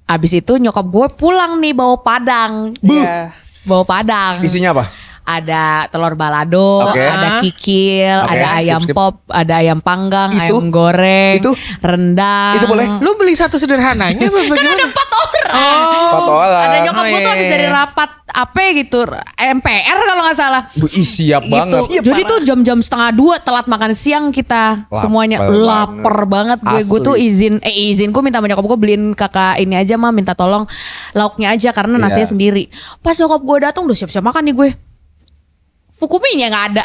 Abis itu nyokap gue pulang nih bawa padang. Iya. Bawa padang. Isinya apa? Ada telur balado, Oke. ada kikil, Oke, ada skip, ayam skip. pop, ada ayam panggang, Itu? ayam goreng, Itu? rendang. Itu boleh? Lu beli satu sederhananya apa Kan bagaimana? ada 4 orang. Foto orang. Ada nyokap gue tuh iya, habis iya. dari rapat apa gitu, MPR kalau nggak salah. Bu, siap banget. Gitu. Jadi tuh jam-jam 1:30 telat makan siang kita. Lapar Semuanya lapar banget gue. Gue Asli. tuh izin gue minta sama nyokap gue beliin kakak ini aja mah, minta tolong lauknya aja karena nasinya Iya. sendiri. Pas nyokap gue datang udah siap-siap makan nih gue. Fukuminya nggak ada.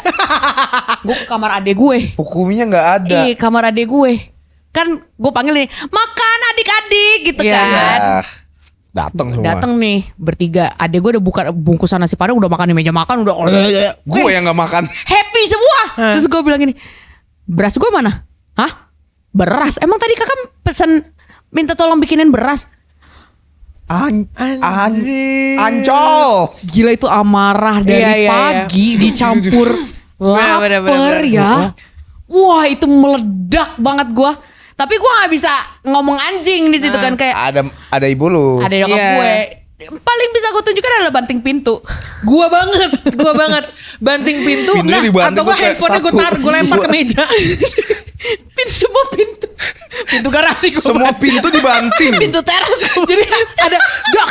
Gue ke kamar adek gue. Fukuminya nggak ada. Iya, kamar adek gue. Kan gue panggil nih, makan adik-adik gitu Iya, kan. Ya, datang semua. Datang nih bertiga. Adek gue udah buka bungkusan nasi padang, udah makan di meja makan, udah Gue yang nggak makan. happy semua. Terus gue bilang gini, beras gue mana? Hah? Beras? Emang tadi kakak pesen minta tolong bikinin beras? Anjing. Ancol. Gila itu amarah dari Iya, iya, pagi dicampur Bener, lapar ya. Wah itu meledak banget gue. Tapi gue nggak bisa ngomong anjing di situ kan, kayak Ada ibu lu. ada nyokap Iya. gue. Paling bisa gue tunjukkan adalah banting pintu. Gua banget banting pintu. Pintunya dibanting, atau gua terus kayak handphonenya gue satu, taruh, gue lempar dua. ke meja. Semua pintu. Pintu garasi gue. Semua pintu dibanting. pintu teras. Jadi ada dok.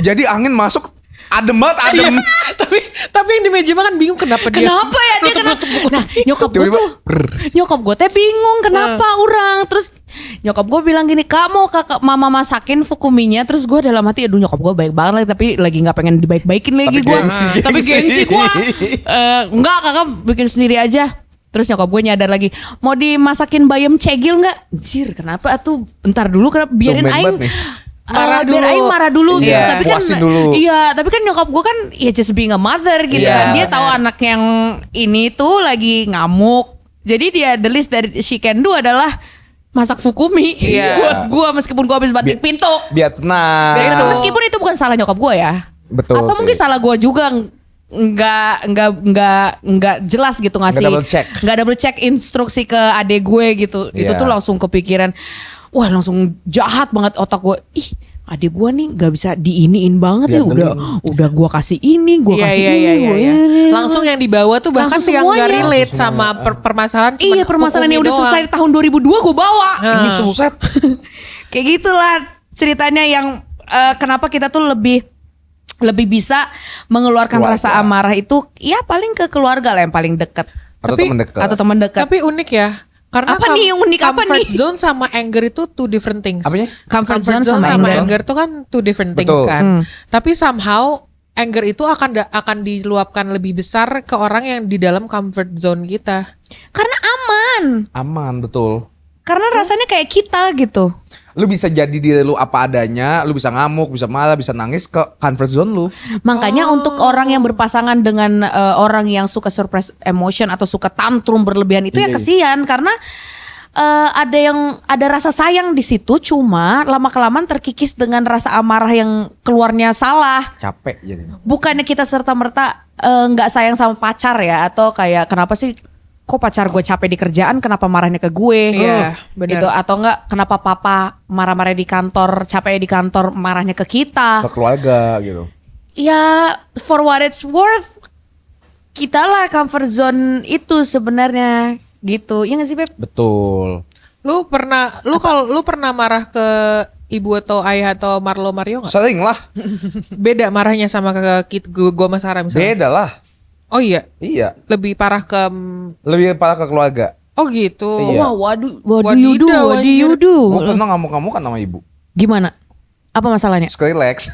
Jadi angin masuk adem banget, adem. tapi yang di meja makan bingung kenapa dia. Kenapa ya dia kenapa? Nah nyokap gue Tiba-tiba, tuh, nyokap gue teh bingung kenapa orang. Terus nyokap gue bilang gini, kamu kakak mama masakin fukuminya. Terus gue dalam hati, aduh nyokap gue baik banget lagi, tapi lagi nggak pengen dibaik-baikin lagi Tapi gue. gengsi, Tapi gengsi. gengsi gue. Enggak kakak bikin sendiri aja. Terus nyokap gue nyadar lagi, mau dimasakin bayam cegil nggak? Anjir kenapa tuh? Ntar dulu kenapa? Biarin Tumben aing. banget nih. biar Aing marah dulu gitu. Iya, Tapi kan puasin dulu. iya, tapi kan nyokap gue kan ya just being a mother gitu Iya, kan. Dia tahu anak yang ini tuh lagi ngamuk. Jadi dia the least that she can do adalah masak fukumi Iya. buat gue meskipun gue habis banting pintu. Biar tenang. Biar itu meskipun itu bukan salah nyokap gue ya. Betul Atau sih. mungkin salah gue juga nggak jelas gitu ngasih. Nggak double check instruksi ke adek gue gitu. Itu Iya. tuh langsung kepikiran. Wah langsung jahat banget otak gue. Ih adik gue nih nggak bisa diiniin banget ya. Udah gue kasih ini, gue kasih ini. Iya. Langsung yang dibawa tuh bahkan Langsung yang gak semuanya. relate sama permasalahan. cuman Iya permasalahan yang udah Fukumi selesai doang. tahun 2002 gue bawa. Gitu, set. Kayak gitulah ceritanya yang kenapa kita tuh lebih bisa mengeluarkan Keluarga. rasa amarah itu ya paling ke keluarga lah yang paling dekat Atau Tapi- temen dekat. atau teman dekat. Tapi unik ya. Karena Apa nih yang unik, apa comfort nih? zone sama anger itu two different things. Apanya? Comfort zone sama anger tuh kan two different things Betul. kan. Tapi somehow anger itu akan diluapkan lebih besar ke orang yang di dalam comfort zone kita. Karena aman. Aman, betul. Karena rasanya kayak kita gitu. Lu bisa jadi diri lu apa adanya, lu bisa ngamuk, bisa marah, bisa nangis ke comfort zone lu. Makanya untuk orang yang berpasangan dengan orang yang suka suppress emotion atau suka tantrum berlebihan itu ya Iya. kesian karena ada rasa sayang di situ cuma lama-kelamaan terkikis dengan rasa amarah yang keluarnya salah. Capek jadi. Bukannya kita serta-merta nggak sayang sama pacar ya atau kayak kenapa sih kok pacar gue capek di kerjaan kenapa marahnya ke gue Iya, benar. gitu atau enggak kenapa papa marah-marah di kantor capek di kantor marahnya ke kita Ke keluarga gitu. ya for what it's worth kita lah comfort zone itu sebenarnya gitu ya nggak sih Beb? Betul. Lu pernah marah ke ibu atau ayah atau Marlo Mario nggak? Sering lah. Beda marahnya sama ke gua sama Sarah misalnya. Beda lah. Oh iya, Iya. lebih parah ke Lebih parah ke keluarga. oh gitu. Iya. Wah what do you do Wadidaw, what do you do Gue pernah ngamuk-ngamukan sama ibu. gimana apa masalahnya Skrillex.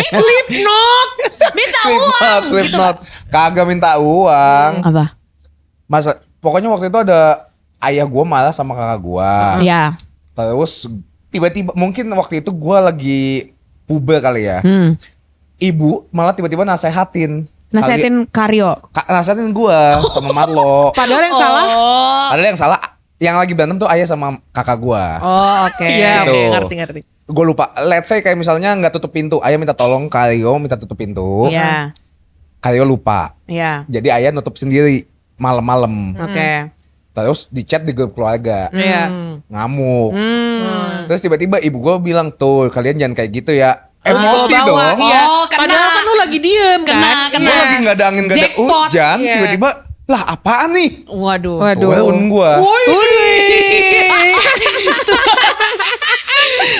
Slipknot. minta uang Slipknot. Kagak minta uang. apa Masa pokoknya waktu itu ada ayah gua marah sama kakak gua. ya Terus tiba-tiba mungkin waktu itu gua lagi puber kali ya. Ibu malah tiba-tiba nasehatin. Nasihatin Karyo. Nasehatin gua sama Marlo. Padahal yang salah. Padahal yang salah yang lagi berantem tuh ayah sama kakak gua. Oh oke. Iya, Gitu. oke, ngerti. Gue lupa. Let's say kayak misalnya nggak tutup pintu, ayah minta tolong Karyo minta tutup pintu. Iya. Karyo lupa. Iya. Jadi ayah nutup sendiri malam-malam. Oke. Terus di chat di grup keluarga. Iya. Ngamuk. Hmm. Terus tiba-tiba ibu gue bilang tuh kalian jangan kayak gitu ya. Emosi Bawa. dong. Iya. Oh, kena. Padahal kan lu lagi diem Kena, kan. kena. Gue lagi nggak ada angin nggak ada Jackpot. hujan. Iya. Tiba-tiba lah apaan nih? Waduh. Turun gue.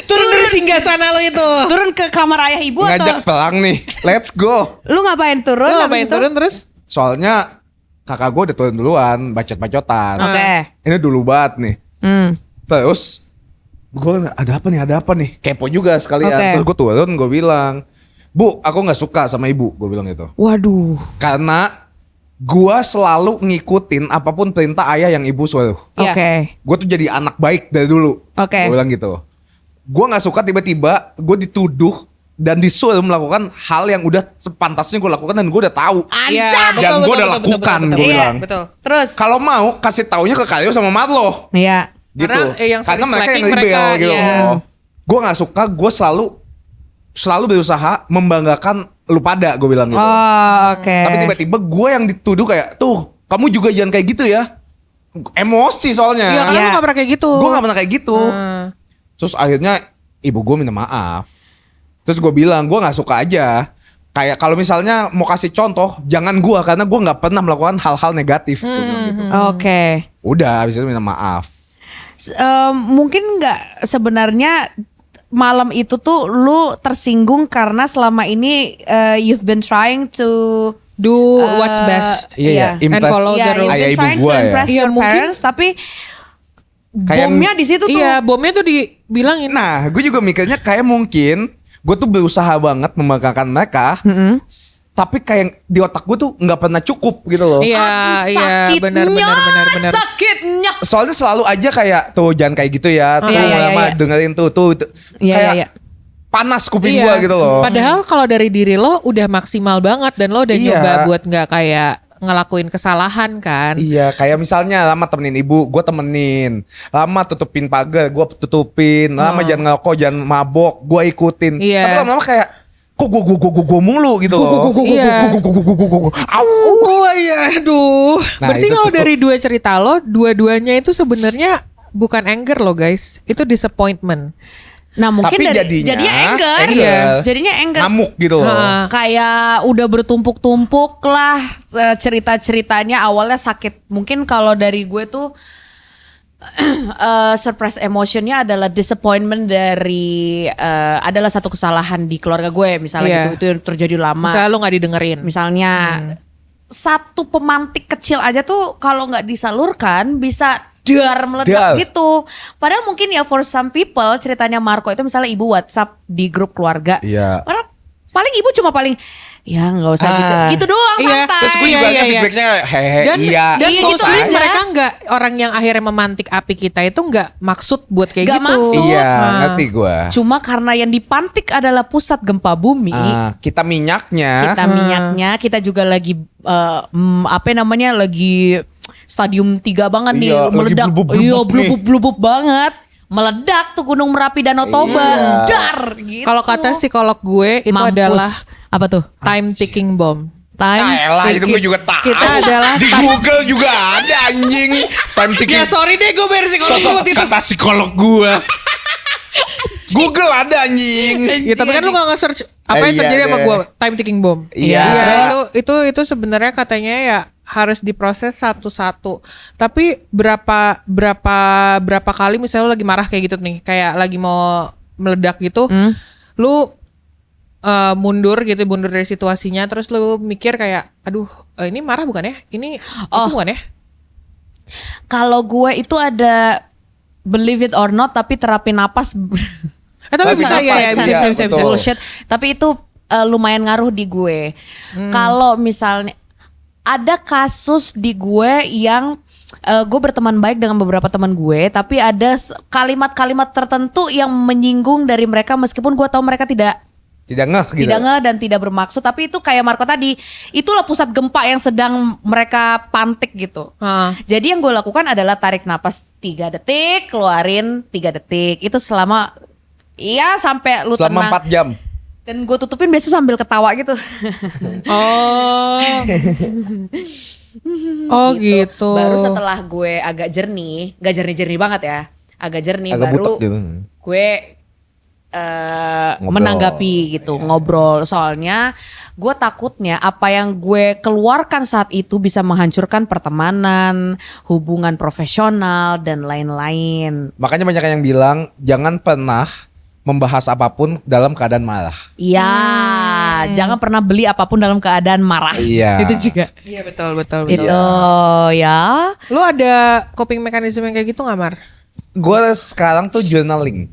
Turun dari singgasana lu itu. Turun ke kamar ayah ibu Ngajak atau perang nih. Let's go. lu ngapain turun? Lu habis ngapain itu? turun terus? Soalnya kakak gue udah turun duluan, bacot-bacotan. Oke. Ini dulu banget nih. Hmm. Terus gue ada apa nih? Kepo juga sekalian. Oke. Terus gue turun, gue bilang, Bu, aku nggak suka sama ibu. Gue bilang gitu. Waduh. Karena gue selalu ngikutin apapun perintah ayah yang ibu suruh. Iya. Oke. Gue tuh jadi anak baik dari dulu. Oke. Gue bilang gitu. Gue nggak suka tiba-tiba gue dituduh dan disuruh melakukan hal yang udah sepantasnya gue lakukan dan gue udah tahu. Anjay. Dan gue udah lakukan, gue Iya. bilang. Betul. Terus. Kalau mau kasih taunya ke Karyo sama Marlo. Iya. Gitu. Karena, yang Karena mereka yang slacking rebel mereka, gitu. iya. Gue nggak suka, gue selalu berusaha membanggakan lu pada, gue bilang gitu. Oh, oke. Tapi tiba-tiba gue yang dituduh kayak, tuh kamu juga jangan kayak gitu ya. Emosi soalnya. Iya, karena Iya. lu gak pernah kayak gitu. Gue gak pernah kayak gitu. Terus akhirnya ibu gue minta maaf. Terus gue bilang gue gak suka aja. Kayak kalau misalnya mau kasih contoh, jangan gue karena gue gak pernah melakukan hal-hal negatif. Gue bilang gitu. Oke. Udah habis itu minta maaf. Mungkin nggak sebenarnya malam itu tuh lu tersinggung karena selama ini you've been trying to Do what's best. Iya, And impress follow the yeah, rules. you've ayah been ibu trying gue to ya. impress Iya, your mungkin- parents tapi Kayak- bomnya di situ tuh. Iya, bomnya tuh dibilangin. Nah gue juga mikirnya kayak mungkin gue tuh berusaha banget membanggakan mereka, tapi kayak di otak gue tuh nggak pernah cukup gitu loh. Iya, iya, benar. Sakitnya. Soalnya selalu aja kayak tuh jangan kayak gitu ya, tuh Iya, lama iya. dengerin tuh Iya, kayak iya. panas kuping Iya. gue gitu loh. Padahal kalau dari diri lo udah maksimal banget dan lo udah Iya. nyoba buat nggak kayak ngelakuin kesalahan kan. Iya, kayak misalnya lama temenin ibu, gue temenin. Lama tutupin pagar, gue tutupin. Lama jangan ngerokok, jangan mabok, gue ikutin. Iya. Tapi lama-lama kayak kok gue mulu gitu loh. Iya. Au. Iya, aduh. Nah, Berarti itu kalau tuh. dari dua cerita lo, dua-duanya itu sebenarnya bukan anger lo guys, itu disappointment. Nah mungkin Tapi jadinya anger. Iya. Jadinya anger. Ngamuk gitu loh. Kayak udah bertumpuk-tumpuk lah cerita-ceritanya, awalnya sakit. Mungkin kalau dari gue tuh surprise emotionnya adalah disappointment dari adalah satu kesalahan di keluarga gue Iya. misalnya gitu, itu yang terjadi lama. Misalnya lo nggak didengerin. Misalnya satu pemantik kecil aja tuh kalau nggak disalurkan bisa meledak Dar. gitu. Padahal mungkin ya for some people ceritanya Marco itu misalnya ibu WhatsApp di grup keluarga. Iya. Padahal paling ibu cuma ya nggak usah gitu doang, Iya. santai. Terus gue juga feedbacknya hehe Dan iya. dan Iya, mostly gitu aja. mereka nggak, orang yang akhirnya memantik api kita itu nggak maksud buat kayak Nggak gitu. maksud. Iya, Nah. ngerti gue. Cuma karena yang dipantik adalah pusat gempa bumi. Kita minyaknya. Kita minyaknya, kita juga lagi lagi stadium 3 banget nih, Iya, lagi meledak. blubub-blubub Iya, nih. blubub-blubub banget. Meledak tuh Gunung Merapi Danau Toba. Iya. Dar gitu. Kalau kata psikolog gue itu Mampus. adalah apa tuh? time ticking bomb. Time. Elah, itu gue juga tahu. Kita adalah di Google juga ada anjing. Time ticking. Ya sorry deh, gue bayar psikolog Sosok buat itu. kata psikolog gue. Google ada anjing. Ya, tapi kan lu gak nge-search apa yang Iya terjadi sama deh. gue, time ticking bomb. Iya. Itu sebenarnya katanya ya harus diproses satu-satu. Tapi berapa kali misalnya lu lagi marah kayak gitu nih, kayak lagi mau meledak gitu, lu mundur dari situasinya, terus lu mikir kayak, aduh, ini marah bukan ya? Ini itu bukan ya? Kalau gue itu ada believe it or not, tapi terapi napas. Tapi bisa Bisa, betul. Bullshit. Tapi itu lumayan ngaruh di gue. Kalau misalnya ada kasus di gue yang gue berteman baik dengan beberapa teman gue, tapi ada kalimat-kalimat tertentu yang menyinggung dari mereka meskipun gue tahu mereka tidak ngeh gitu. tidak ngeh dan tidak bermaksud, tapi itu kayak Marco tadi, itulah pusat gempa yang sedang mereka pantik gitu. Jadi yang gue lakukan adalah tarik napas 3 detik, keluarin 3 detik. Itu selama sampai lu Selama tenang. 4 jam. Dan gue tutupin biasa sambil ketawa gitu. Gitu. Baru setelah gue agak jernih, gak jernih-jernih banget ya, agak jernih, Agak baru butek gitu. gue Ngobrol. menanggapi gitu, ngobrol. Soalnya gue takutnya apa yang gue keluarkan saat itu bisa menghancurkan pertemanan, hubungan profesional dan lain-lain. Makanya banyak yang bilang jangan pernah membahas apapun dalam keadaan marah. Iya, jangan pernah beli apapun dalam keadaan marah. Iya. Itu juga. Iya betul. Itu ya. Lu ada coping mechanism yang kayak gitu gak, Mar? Gue sekarang tuh journaling,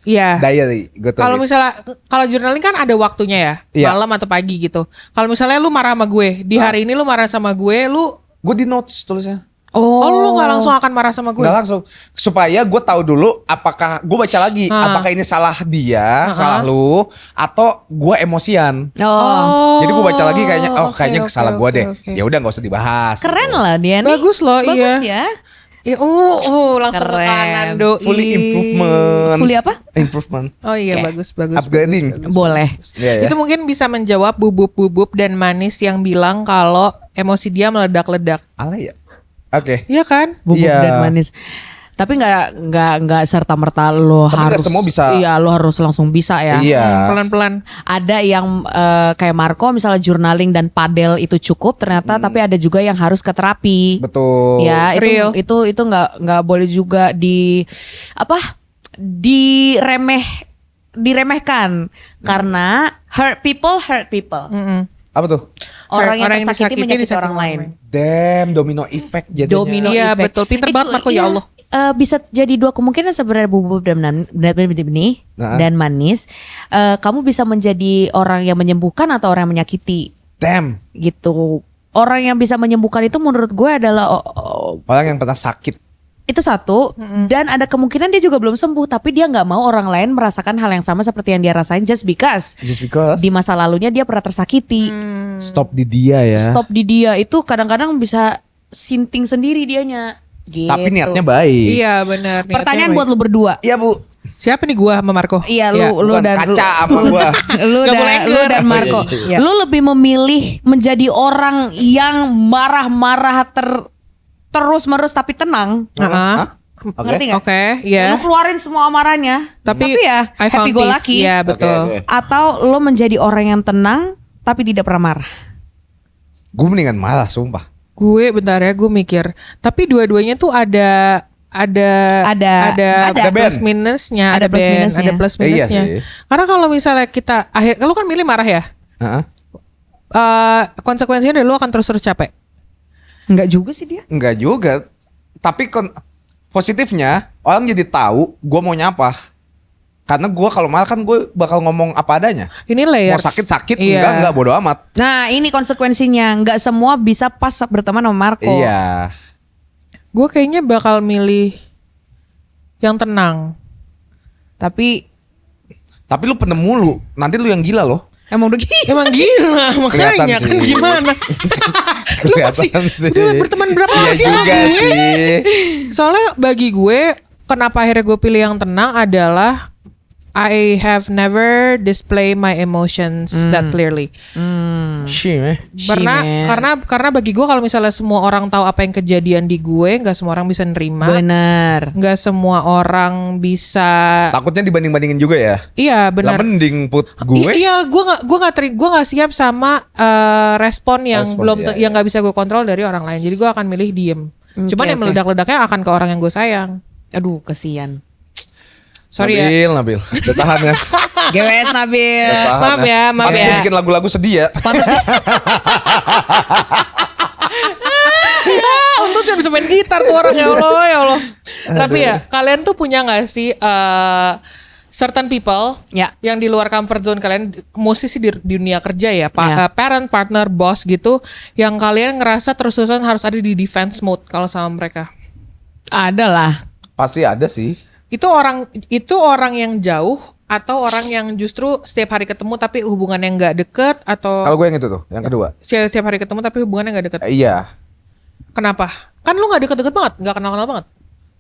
Iya. diary. Gue tulis. Kalau misalnya kalau journaling kan ada waktunya ya, Iya. malam atau pagi gitu. Kalau misalnya lu marah sama gue, di hari ini lu marah sama gue, gue di notes tulisnya. lu nggak langsung akan marah sama gue. Nggak langsung, supaya gue tahu dulu apakah gue baca lagi apakah ini salah dia, salah lu, atau gue emosian. Jadi gue baca lagi kayaknya, kayaknya salah gue deh. oke. Ya udah nggak usah dibahas. Keren lah dia nih. Bagus loh, Bagus iya. ya. Ya, langsung ke Keren. kanan doi. Fully improvement. Fully apa? Improvement. Oh iya, Oke. bagus. Upgrading. Boleh. Iya ya. Itu mungkin bisa menjawab bubub-bubub dan manis yang bilang kalau emosi dia meledak-ledak. Alay ya. Oke. Iya kan? Bubuk Iya. dan manis. Tapi nggak serta merta lo Tapi harus. nggak semua bisa. Iya, lo harus langsung bisa ya. Iya. Pelan-pelan. Ada yang kayak Marco misalnya journaling dan padel itu cukup ternyata, tapi ada juga yang harus ke terapi. Betul. Ya, Real. itu nggak boleh juga diremehkan karena hurt people. Apa tuh? Orang yang disakiti tersakiti menyakiti disakiti orang lain. Damn, domino effect jadinya. Domino Iya effect. betul. Pinter banget Marco, ya Allah. bisa jadi dua kemungkinan sebenarnya bubuk dan manis. Kamu bisa menjadi orang yang menyembuhkan atau orang yang menyakiti. Damn. Gitu. Orang yang bisa menyembuhkan itu menurut gue adalah Orang yang pernah sakit. itu satu. Dan ada kemungkinan dia juga belum sembuh, tapi dia nggak mau orang lain merasakan hal yang sama seperti yang dia rasain just because di masa lalunya dia pernah tersakiti. Stop di dia ya. Stop di dia itu kadang-kadang bisa sinting sendiri dianya. Gitu. Tapi niatnya baik. Iya benar. Pertanyaan buat lu berdua. Iya Bu. Siapa nih gua sama Marco? Iya lu Bukan dan kaca sama gua. lu Gak boleh dan, lu dan Marco. Iya. Lu lebih memilih menjadi orang yang marah-marah terus-menerus tapi tenang. Hah? Ngerti nggak? Oke, iya. Lu keluarin semua amarahnya. Tapi ya I happy found go peace. lucky. Iya betul. Oke. Atau lu menjadi orang yang tenang tapi tidak pernah marah. Gue mendingan malah sumpah. Gue bentar ya, gue mikir. Tapi dua-duanya tuh ada Ada plus minusnya, Ada plus minusnya. ada plus Iya minusnya. sih. Karena kalau misalnya kita lu kan milih marah ya, Heeh. konsekuensinya lu akan terus capek. Enggak juga sih dia. Enggak juga. Tapi positifnya orang jadi tahu gue mau nyapa. Karena gue kalau marah kan gue bakal ngomong apa adanya. Ini layer. Mau sakit Iya. enggak bodo amat. Nah ini konsekuensinya. Enggak semua bisa pas berteman sama Marco. Iya. Gue kayaknya bakal milih yang tenang. Tapi Tapi lu penem mulu. Nanti lu yang gila loh. emang udah gitu. Emang gila Kelihatan makanya kan sih. gimana? Lu masih Kelihatan sih. udah berteman berapa lama Iya sih? juga sama gue? sih. Soalnya bagi gue kenapa akhirnya gue pilih yang tenang adalah I have never display my emotions that clearly. Karena bagi gue kalau misalnya semua orang tahu apa yang kejadian di gue, nggak semua orang bisa nerima. Bener. Nggak semua orang bisa. Takutnya dibanding-bandingin juga ya. Iya Lah benar. mending put gue. Iya, gue nggak siap sama respon yang yang nggak bisa gue kontrol dari orang lain. Jadi gue akan milih diem. Cuman yang meledak-ledaknya akan ke orang yang gue sayang. Aduh kesian. Sorry ya. Nabil. Udah tahan ya. GWS Nabil. Udah tahan Maaf ya, maaf Pantes ya. dia bikin lagu-lagu sedih ya. Untung cuma bisa main gitar tuh orang, ya Allah, ya Allah. Tapi ya, kalian tuh punya nggak sih certain people Ya. yang di luar comfort zone kalian, musisi di dunia kerja ya, parent, partner, boss gitu, yang kalian ngerasa terus-terusan harus ada di defense mode kalau sama mereka? Ada lah. Pasti ada sih. Itu orang yang jauh atau orang yang justru setiap hari ketemu tapi hubungannya nggak deket, atau Kalau gue yang itu tuh, yang kedua. setiap hari ketemu tapi hubungannya nggak deket? Iya. Kenapa? Kan lu nggak deket-deket banget, nggak kenal-kenal banget.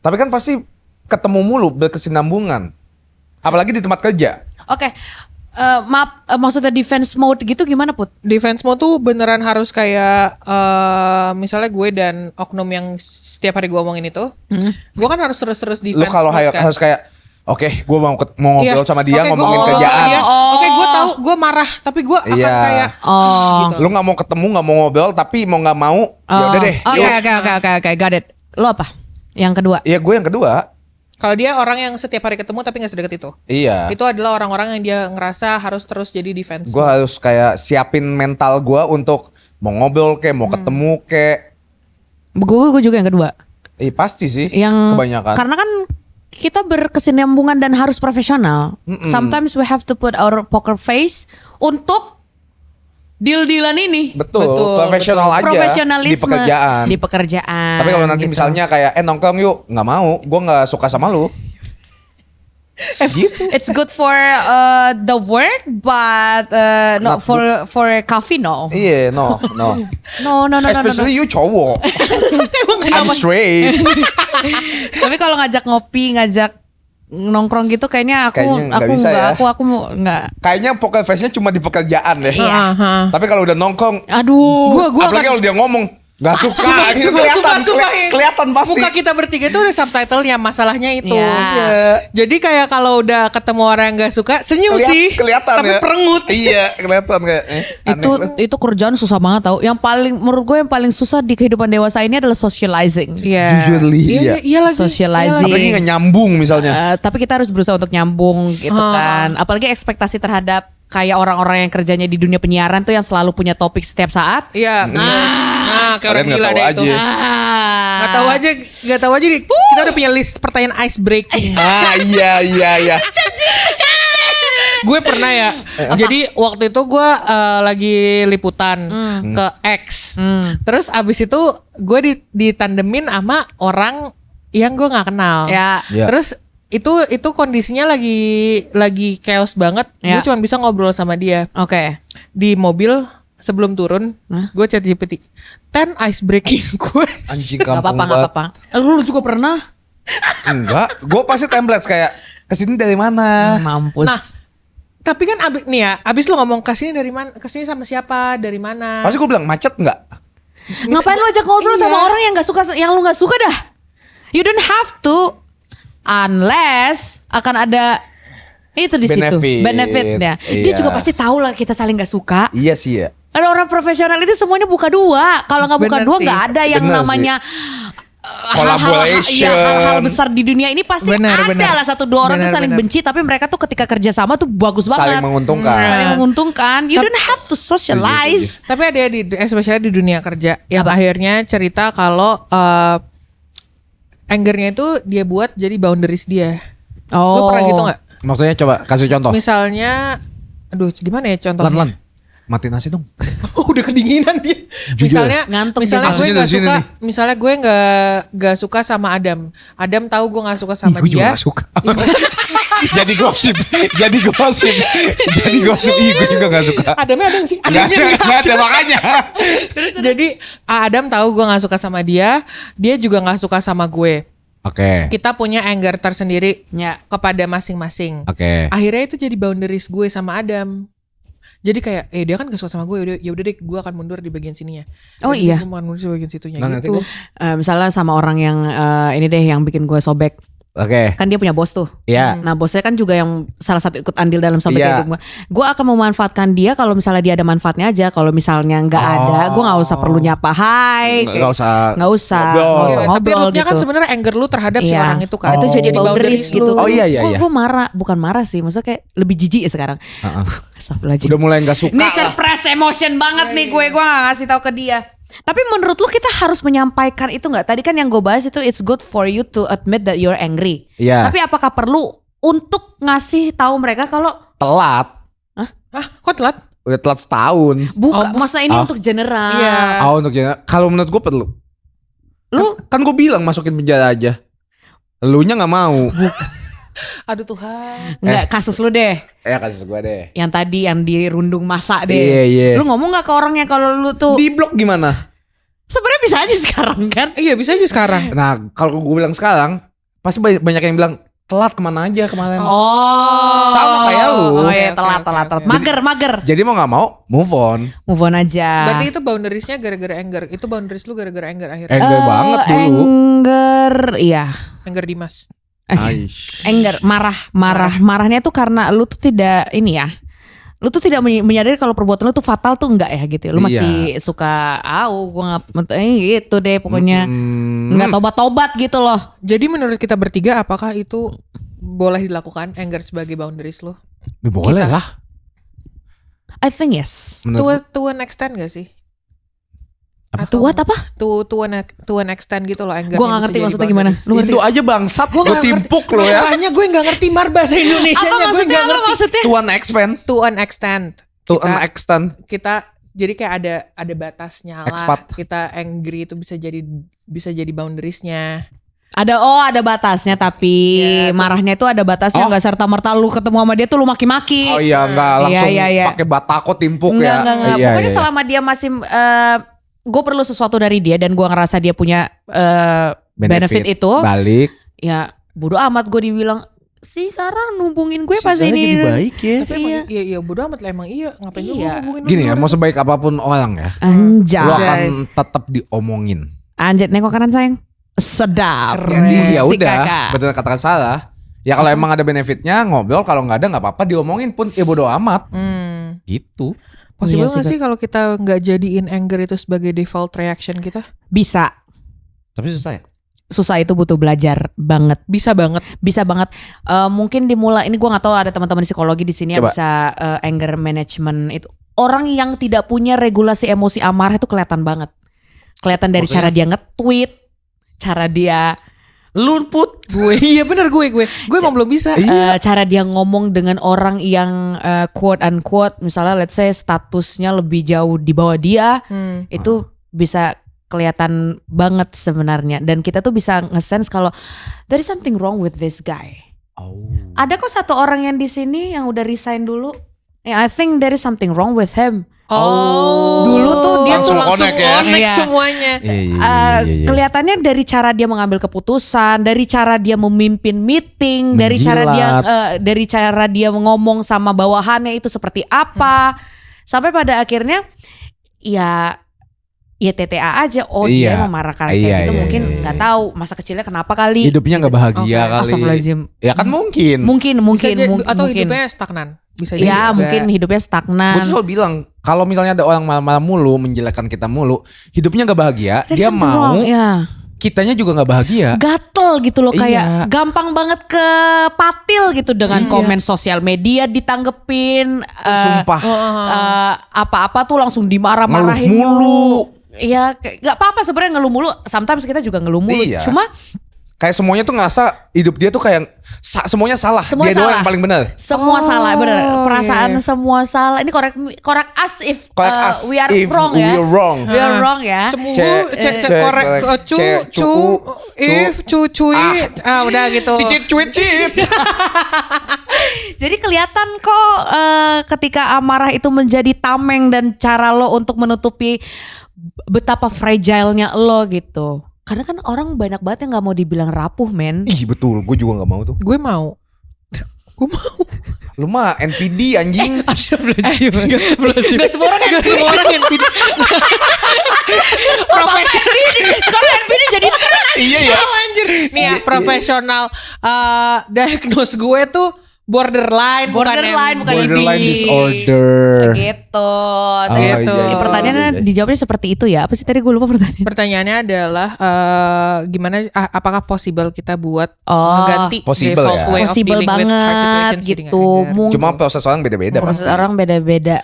Tapi kan pasti ketemu mulu, berkesinambungan. Apalagi di tempat kerja. Oke. Maaf, maksudnya defense mode gitu gimana Put? Defense mode tuh beneran harus kayak misalnya gue dan oknum yang setiap hari gue omongin itu, gue kan harus terus Lu defense kalau mode kan. harus kayak oke, gue mau ngobrol Iya. sama dia, Oke, ngomongin gua kerjaan. Dia. Oke, gue tahu gue marah, tapi gue akan Iya. kayak gitu. Lu nggak mau ketemu, nggak mau ngobrol, tapi mau nggak mau, ya udah deh. Oh, oke, got it. Lo apa? Yang kedua. Iya, gue yang kedua. Kalau dia orang yang setiap hari ketemu tapi nggak sedekat itu. Iya. Itu adalah orang-orang yang dia ngerasa harus terus jadi defense. Gue harus kayak siapin mental gue untuk mau ngobrol kayak mau ketemu kayak. Gue juga yang kedua. Pasti sih. Yang Kebanyakan. Karena kan kita berkesinambungan dan harus profesional. Sometimes we have to put our poker face untuk deal-dealan ini. Betul, profesional aja Profesionalisme di pekerjaan. Di pekerjaan. Tapi kalau nanti gitu. misalnya kayak nongkrong yuk, nggak mau, gue nggak suka sama lu. Gitu. It's good for the work, but not Not for coffee, no. Iya, no. No. Especially you cowok. I'm straight. Tapi kalau ngajak ngopi, ngajak nongkrong gitu, kayaknya Kayaknya nggak bisa ya. aku nggak. Kayaknya poker face-nya cuma di pekerjaan deh. Iya. Tapi kalau udah nongkrong, Aduh. Gua apalagi akan- kalau dia ngomong nggak suka, itu Sumpah. kelihatan pasti. Muka kita bertiga itu udah subtitlenya, masalahnya itu. Iya. Iya. Jadi kayak kalau udah ketemu orang yang gak suka, senyum sih. Kelihatan tapi ya. perengut. Iya, kelihatan kayak. Itu kerjaan susah banget tau. Yang paling menurut gue yang paling susah di kehidupan dewasa ini adalah socializing. Iya. Jujurly, iya. Iya lagi. Socializing. Apalagi nggak nyambung misalnya. Tapi kita harus berusaha untuk nyambung gitu kan. Apalagi ekspektasi terhadap kayak orang-orang yang kerjanya di dunia penyiaran tuh yang selalu punya topik setiap saat. Iya. Nah, kayak orang Kalian gila nggak deh tahu itu. aja. Nggak tahu aja. Kita udah punya list pertanyaan ice breaking. Iya. Gue pernah ya. Jadi waktu itu gue lagi liputan ke X. Terus abis itu gue ditandemin sama orang yang gue nggak kenal. Ya. Terus itu kondisinya lagi chaos banget. Ya. Gue cuma bisa ngobrol sama dia Oke. di mobil sebelum turun. Gue chat GPT 10 ice breaking gue. Anjing Gak kampung apa-apa. banget. Lu juga pernah? Enggak, gue pasti template kayak kesini dari mana. Mampus. Nah, tapi kan abis lu ngomong kesini dari mana, kesini sama siapa, dari mana? Pasti gue bilang macet nggak? Ngapain lu ajak ngobrol Iya. sama orang yang gak suka, yang lu gak suka dah? You don't have to, unless akan ada itu di situ benefitnya. Dia Iya. juga pasti tahu lah kita saling gak suka. Iya sih ya. Ada orang profesional ini semuanya buka dua. Kalau nggak buka Bener dua sih. nggak ada yang Bener namanya Collaboration. hal-hal besar di dunia ini pasti Bener. ada lah satu dua orang tuh saling benci, tapi mereka tuh ketika kerja sama tuh bagus banget. Saling menguntungkan. Saling menguntungkan. You don't have to socialize. Tapi ada especially di dunia kerja yang Apa? akhirnya cerita kalau angernya itu dia buat jadi boundaries dia. Lu pernah gitu nggak? Maksudnya coba kasih contoh. Misalnya, aduh gimana ya contohnya? Lan, mati nasi dong. Udah kedinginan dia. Jujur. Ngantuk Misalnya dia. gue Aslinya nggak dari sini suka, nih. misalnya gue nggak suka sama Adam. Adam tahu gue nggak suka sama Gue juga dia. gak suka. Jadi gosip. Ih, gue juga gak suka. Adamnya ada sih. Gak Adamnya nggak ada makanya. Jadi Adam tahu gue nggak suka sama dia juga nggak suka sama gue. Oke. Kita punya anger tersendiri Ya. kepada masing-masing. Oke. Akhirnya itu jadi boundaries gue sama Adam. Jadi kayak dia kan gak suka sama gue, ya udah deh gue akan mundur di bagian sininya. Oh Yaudah deh, iya. gue akan mundur di bagian situnya Nggak ngerti gitu. gue. Misalnya sama orang yang ini deh yang bikin gue sobek. Oke. Kan dia punya bos tuh. Iya. Nah bosnya kan juga yang salah satu ikut andil dalam sobeknya Iya. gue. Gue akan memanfaatkan dia kalau misalnya dia ada manfaatnya aja. Kalau misalnya nggak ada, gue nggak usah perlu nyapa hai. Nggak usah. Nggak usah ngobrol. Tapi ngobrol rootnya gitu. kan sebenarnya anger lu terhadap si Iya. orang itu kan. Itu jadi boundaries gitu. Oh iya, iya, iya. Gue marah, bukan marah sih. Maksudnya kayak lebih jijik ya sekarang. Astagfirullahisadzim. Udah mulai gak suka. Ini suppress emotion banget nih gue gak ngasih tahu ke dia. Tapi menurut lu kita harus menyampaikan itu nggak? Tadi kan yang gue bahas itu it's good for you to admit that you're angry. Iya. Tapi apakah perlu untuk ngasih tahu mereka kalau Telat. Ah, kok telat? Udah telat setahun. maksudnya ini untuk general. Iya. Oh untuk ya. Kalau menurut gue perlu. Lu Kan gue bilang masukin penjara aja. Elunya gak mau. Aduh Tuhan. nggak kasus lu deh. Kasus gue deh. Yang tadi yang dirundung masa deh. Iya, iya. Lu ngomong nggak ke orangnya kalau lu tuh Di blok gimana? sebenarnya bisa aja sekarang kan? Iya bisa aja sekarang. Nah kalau gue bilang sekarang pasti banyak yang bilang telat kemana aja kemarin. Oh. Sama kayak lu. Oh iya Oke, telat. oke. Mager. Jadi mau gak mau move on. Move on aja. Berarti itu boundariesnya gara-gara anger. Itu boundaries lu gara-gara anger akhirnya. Anger banget dulu. Anger, iya. Anger Dimas. Aish. Anger, marahnya tuh karena lu tuh tidak ini ya. Lu tuh tidak menyadari kalau perbuatan lu tuh fatal tuh enggak ya gitu. Lu Iya. masih suka gua gitu deh pokoknya. Enggak tobat-tobat gitu loh. Jadi menurut kita bertiga apakah itu boleh dilakukan anger sebagai boundaries lu? Ya, boleh lah. I think yes. To an extent gak sih? To what apa? To an extent gitu loh anger. Gua nggak ngerti maksudnya gimana. Lu ngerti? Itu aja bangsat. Lu timpuk lo ya. Masalahnya gue gak ngerti bahasa Indonesianya. Apa Gue maksudnya? gak Apa ngerti. maksudnya? To an extent. To an extent. To an extent. Kita jadi kayak ada batasnya lah. Expat. Kita angry itu bisa jadi boundariesnya. Ada batasnya tapi Iya, marahnya itu ada batasnya, nggak serta merta lu ketemu sama dia tuh lu maki-maki. Oh iya enggak langsung Iya. pakai batako timpuk Enggak, ya. enggak. Iya, Pokoknya iya. selama dia masih gue perlu sesuatu dari dia dan gue ngerasa dia punya benefit itu, balik. ya bodo amat gue dibilang si Sarah numbungin gue Si pas Sarah ini. jadi baik ya. Tapi emang iya bodo amat lah emang iya. Ngapain juga Iya. gua hubungin lu Gini ya, orang? mau sebaik apapun orang ya, Anjay. lu akan tetap diomongin. Anjay, nengok kanan sayang. Sedap. Jadi ya Si udah, kakak. betul katakan salah. Ya kalau emang ada benefitnya ngobrol, kalau nggak ada nggak apa-apa diomongin pun ya bodo amat. Gitu. Possible Iya sih, gak sih kalau kita nggak jadiin anger itu sebagai default reaction kita? Bisa. Tapi susah ya. susah itu butuh belajar banget. Bisa banget. Bisa banget. Mungkin dimulai, ini gue nggak tahu ada teman-teman psikologi di sini yang Coba. bisa anger management itu. Orang yang tidak punya regulasi emosi amarah itu kelihatan banget. Kelihatan dari Maksudnya? cara dia nge-tweet, cara dia Lu put. Gue iya bener gue emang belum bisa. cara dia ngomong dengan orang yang quote unquote misalnya let's say statusnya lebih jauh di bawah dia, itu bisa kelihatan banget sebenarnya. Dan kita tuh bisa nge-sense kalau there is something wrong with this guy. Ada kok satu orang yang di sini yang udah resign dulu. I think there is something wrong with him. Dulu tuh dia Langsung tuh langsung connect ya? connect Iya. semuanya. Iya. Kelihatannya dari cara dia mengambil keputusan, dari cara dia memimpin meeting, dari cara dia ngomong sama bawahannya itu seperti apa, sampai pada akhirnya ya TTA aja. Oh dia Iya. emang marah karena kayak Iya, gitu, iya, mungkin iya, nggak tahu masa kecilnya kenapa kali. Hidupnya nggak bahagia kali. Astagfirullahaladzim. Ya kan mungkin. Mungkin Atau mungkin. hidupnya stagnan. Bisa Ya juga. mungkin hidupnya stagnan. Gue tuh selalu bilang kalau misalnya ada orang marah-marah mulu menjelekkan kita mulu, hidupnya nggak bahagia, There's dia something mau wrong, ya. kitanya juga nggak bahagia. Gatel gitu loh, kayak Iya. gampang banget ke patil gitu dengan komen sosial media ditanggepin, Sumpah. apa-apa tuh langsung Ngeluh dimarah-marahin mulu. Iya, nggak apa-apa sebenarnya ngeluh mulu. Sometimes kita juga ngeluh mulu. Iya. Cuma Kayak semuanya tuh ngerasa hidup dia tuh kayak semuanya salah. Semua Dia doang salah. yang paling benar. semua salah, bener. Perasaan iya. semua salah. Ini correct us if Correct us we are if wrong we ya. are wrong. We are wrong ya. Cemuru, Cek, korek, cu, cu, if, cuy, udah gitu. Cicit cuit cit. Jadi kelihatan kok ketika amarah itu menjadi tameng dan cara lo untuk menutupi betapa fragile-nya lo gitu. Karena kan orang banyak banget yang gak mau dibilang rapuh, men. Ih betul, gue juga gak mau tuh. Gue mau. Lu mah NPD anjing. Gak semua orang Gak semua orang yang pilih. profesional. Sekarang NPD jadi tren. Iya ya. Anjir. Nih ya profesional diagnose gue tuh borderline bukan Borderline NPD. disorder. Gitu. iya, gitu. iya, Pertanyaannya iya. dijawabnya seperti itu ya. Apa sih tadi gue lupa pertanyaan. Pertanyaannya adalah gimana apakah possible kita buat Oh, mengganti possible default ya. way of Possible dealing with hard banget situations jadi gitu. nggak anger. Cuma proses orang beda-beda Proses pasti. orang beda-beda.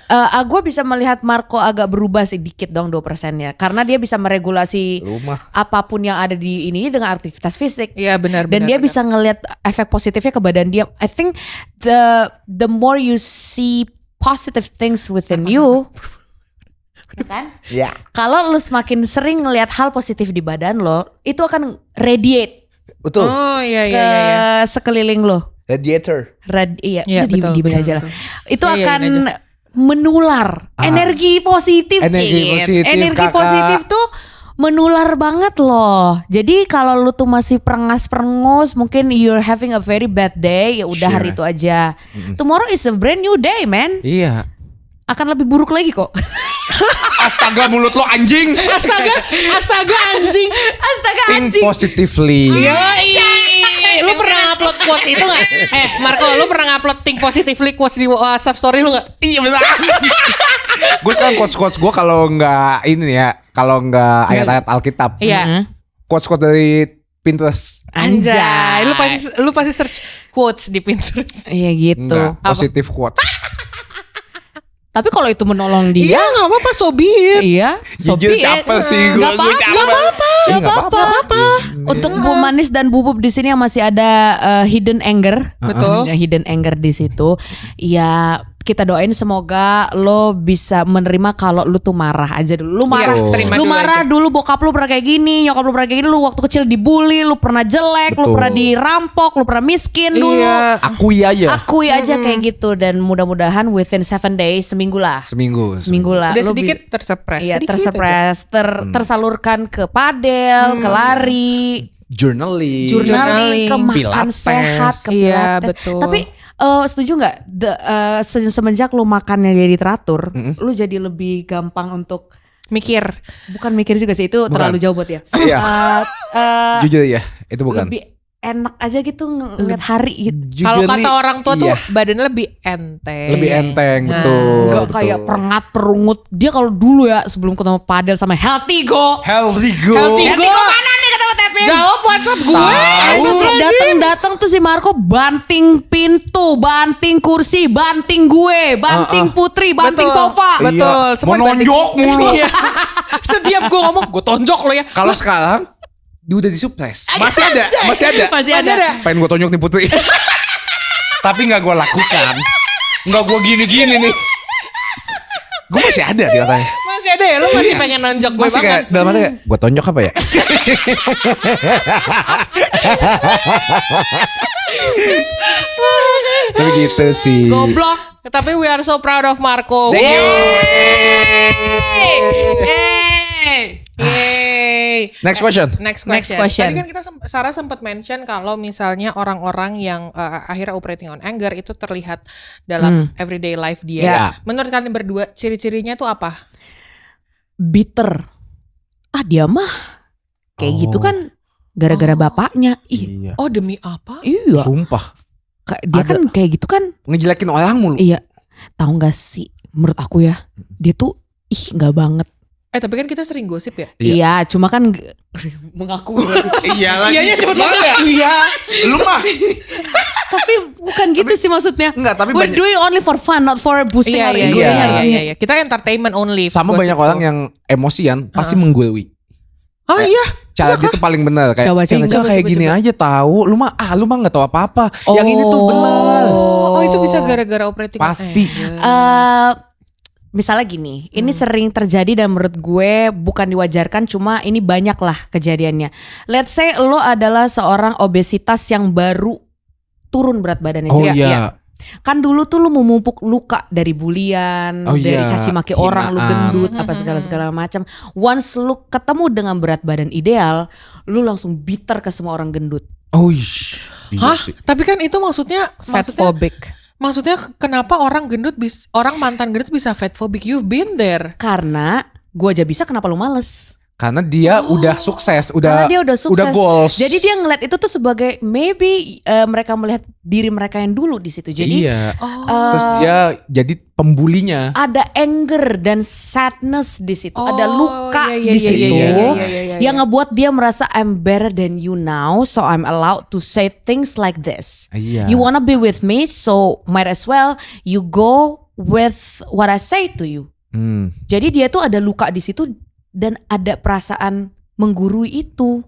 Gue bisa melihat Marco agak berubah sedikit dong 2% ya. Karena dia bisa meregulasi Rumah. apapun yang ada di ini dengan aktivitas fisik. Iya benar. Dan dia bisa ngelihat efek positifnya ke badan dia. I think the more you see positive things within you, kan? Ya. Kalau lu semakin sering ngelihat hal positif di badan lo, itu akan radiate Betul. Oh iya ke iya iya. sekeliling lo. Radiator. Iya, Iya, udah betul, dibaca betul, aja lah. betul. Itu Iya, iya, akan ini menular energi positif, Energi Cid. positif, Energi Kakak. positif tuh menular banget loh. Jadi kalau lu tuh masih perengas-perengus, mungkin you're having a very bad day, ya udah Sure. hari itu aja. Tomorrow is a brand new day, man. Iya. Akan lebih buruk lagi kok. Astaga mulut lo anjing. Astaga anjing. Astaga Think anjing. positively. Lu pernah upload quotes itu gak? Marco, lu pernah upload think positively quotes di WhatsApp story lu gak? Iya benar. Gue sekarang quotes gue kalau nggak ini ya, kalau nggak ayat-ayat Alkitab. Iya. Quotes dari Pinterest. Anjay, lu pasti search quotes di Pinterest. Iya gitu. Enggak, positive quotes. Tapi kalau itu menolong dia, Iya, nggak apa-apa, so be it. iya. Jujur capek sih gue. Gak apa-apa. Gak apa-apa. Untuk Bu Manis dan Bubub di sini yang masih ada hidden anger, Betul. hidden anger di situ. Ya kita doain semoga lo bisa menerima kalau lu tuh marah aja dulu. Lu marah, Iya, terima lu dulu marah aja. dulu bokap lu pernah kayak gini, nyokap lu pernah kayak gini, lu waktu kecil dibully, lu pernah jelek, lu Betul. pernah dirampok, lu pernah miskin dulu. Iya. Akui aja. Akui aja kayak gitu dan mudah-mudahan within 7 days, seminggu lah. Seminggu. Lah. Udah lu sedikit tersuppress. Iya, sedikit tersuppress, tersalurkan ke padel, ke lari, Journaling. journaling, ke makan Pilates. sehat, ke Iya, pilates. betul. Tapi setuju nggak? Semenjak lu makannya jadi teratur, lu jadi lebih gampang untuk mikir. bukan mikir juga sih, itu terlalu jauh buat ya. Iya. Jujur ya, itu bukan. Lebih enak aja gitu ngeliat hari gitu. Kalau Jujurly, kata orang tua tuh iya. badannya lebih enteng. Lebih enteng, betul. Nggak betul. kayak perengat perungut. Dia kalau dulu ya sebelum ketemu padel sama healthy go. Healthy go. Healthy Healthy go mana nih ketemu Tepi? Jawab WhatsApp gue. Datang tuh si Marco banting pintu, banting kursi, banting gue, banting Putri, banting sofa. Betul. Iya. Mau nonjok mulu. Iya. Setiap gue ngomong, gue tonjok lo ya. Kalau sekarang dia udah disupres. Masih ada. Masih ada. Pengen gue tonjok nih Putri. Tapi gak gue lakukan. Gak gue gini-gini nih. Gue masih ada di otaknya. Masih ada ya, lo masih pengen nonjok gue Masih banget. kayak dalam hati kayak gue tonjok apa ya? Tapi gitu sih. Goblok. Tapi we are so proud of Marco. Thank you. Yay. Next question. Next Next question. question. Tadi kan kita Sarah sempat mention kalau misalnya orang-orang yang akhirnya operating on anger itu terlihat dalam everyday life dia. Ya. Menurut kalian berdua ciri-cirinya tuh apa? Bitter. Dia mah kayak gitu kan gara-gara bapaknya. Iya. Oh demi apa? Iya. Sumpah. Dia kan kayak gitu kan. Ngejelekin orang mulu. Iya. Tahu gak sih? Menurut aku ya, dia tuh nggak banget. Tapi kan kita sering gosip ya. Iya, cuma kan mengaku. Iya lagi. Iyanya cepet banget ya. Iya. Lu mah. Tapi bukan gitu sih maksudnya. Enggak, tapi We're banyak. doing only for fun, not for boosting our ego. Iya. Kita entertainment only. Sama gosip banyak tuh. orang yang emosian pasti menggurui. Oh iya. Cara dia tuh paling benar kayak Coba, enggak kayak gini aja tahu. Lu mah enggak tahu apa-apa. Yang ini tuh benar. Oh itu bisa gara-gara operating on Pasti. anger. Misalnya gini, ini sering terjadi dan menurut gue bukan diwajarkan, cuma ini banyak lah kejadiannya. Let's say lo adalah seorang obesitas yang baru turun berat badannya. Oh juga. iya. Ya. Kan dulu tuh lu memupuk luka dari bulian, dari caci maki orang, lu gendut, apa segala macam. Once lu ketemu dengan berat badan ideal, lu langsung bitter ke semua orang gendut. Oh iya. Hah? Tapi kan itu maksudnya Fatphobic. Maksudnya kenapa orang mantan gendut bisa fatphobic? You've been there. Karena gua aja bisa, kenapa lu males? Karena dia udah sukses, Karena dia udah sukses. udah goals. Jadi dia ngeliat itu tuh sebagai maybe mereka melihat diri mereka yang dulu di situ. Jadi iya. Terus dia jadi pembulinya. ada anger dan sadness di situ, ada luka iya, di situ iya. yang ngebuat dia merasa I'm better than you now, so I'm allowed to say things like this. Iya. You wanna be with me, so might as well you go with what I say to you. Jadi dia tuh ada luka di situ dan ada perasaan menggurui itu.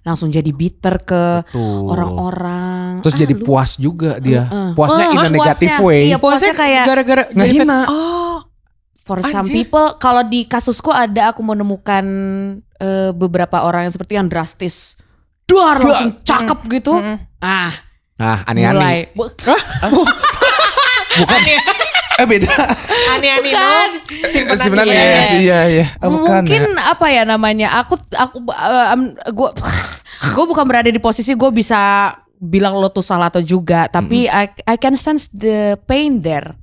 Langsung jadi bitter ke Betul. orang-orang. Terus jadi puas juga dia. Puasnya in a negative way. Iya, puasnya kayak gara-gara ngehina. for some Anjir. people. Kalau di kasusku aku menemukan beberapa orang yang seperti yang drastis. Duar langsung cakep gitu. Nah, Mulai. aneh-aneh. Bukan. Beda. Aneh-aneh Bukan. Sebenarnya iya. Bukan, Mungkin ya. apa ya namanya? Gue bukan berada di posisi gue bisa bilang lo tuh salah atau juga, tapi I can sense the pain there.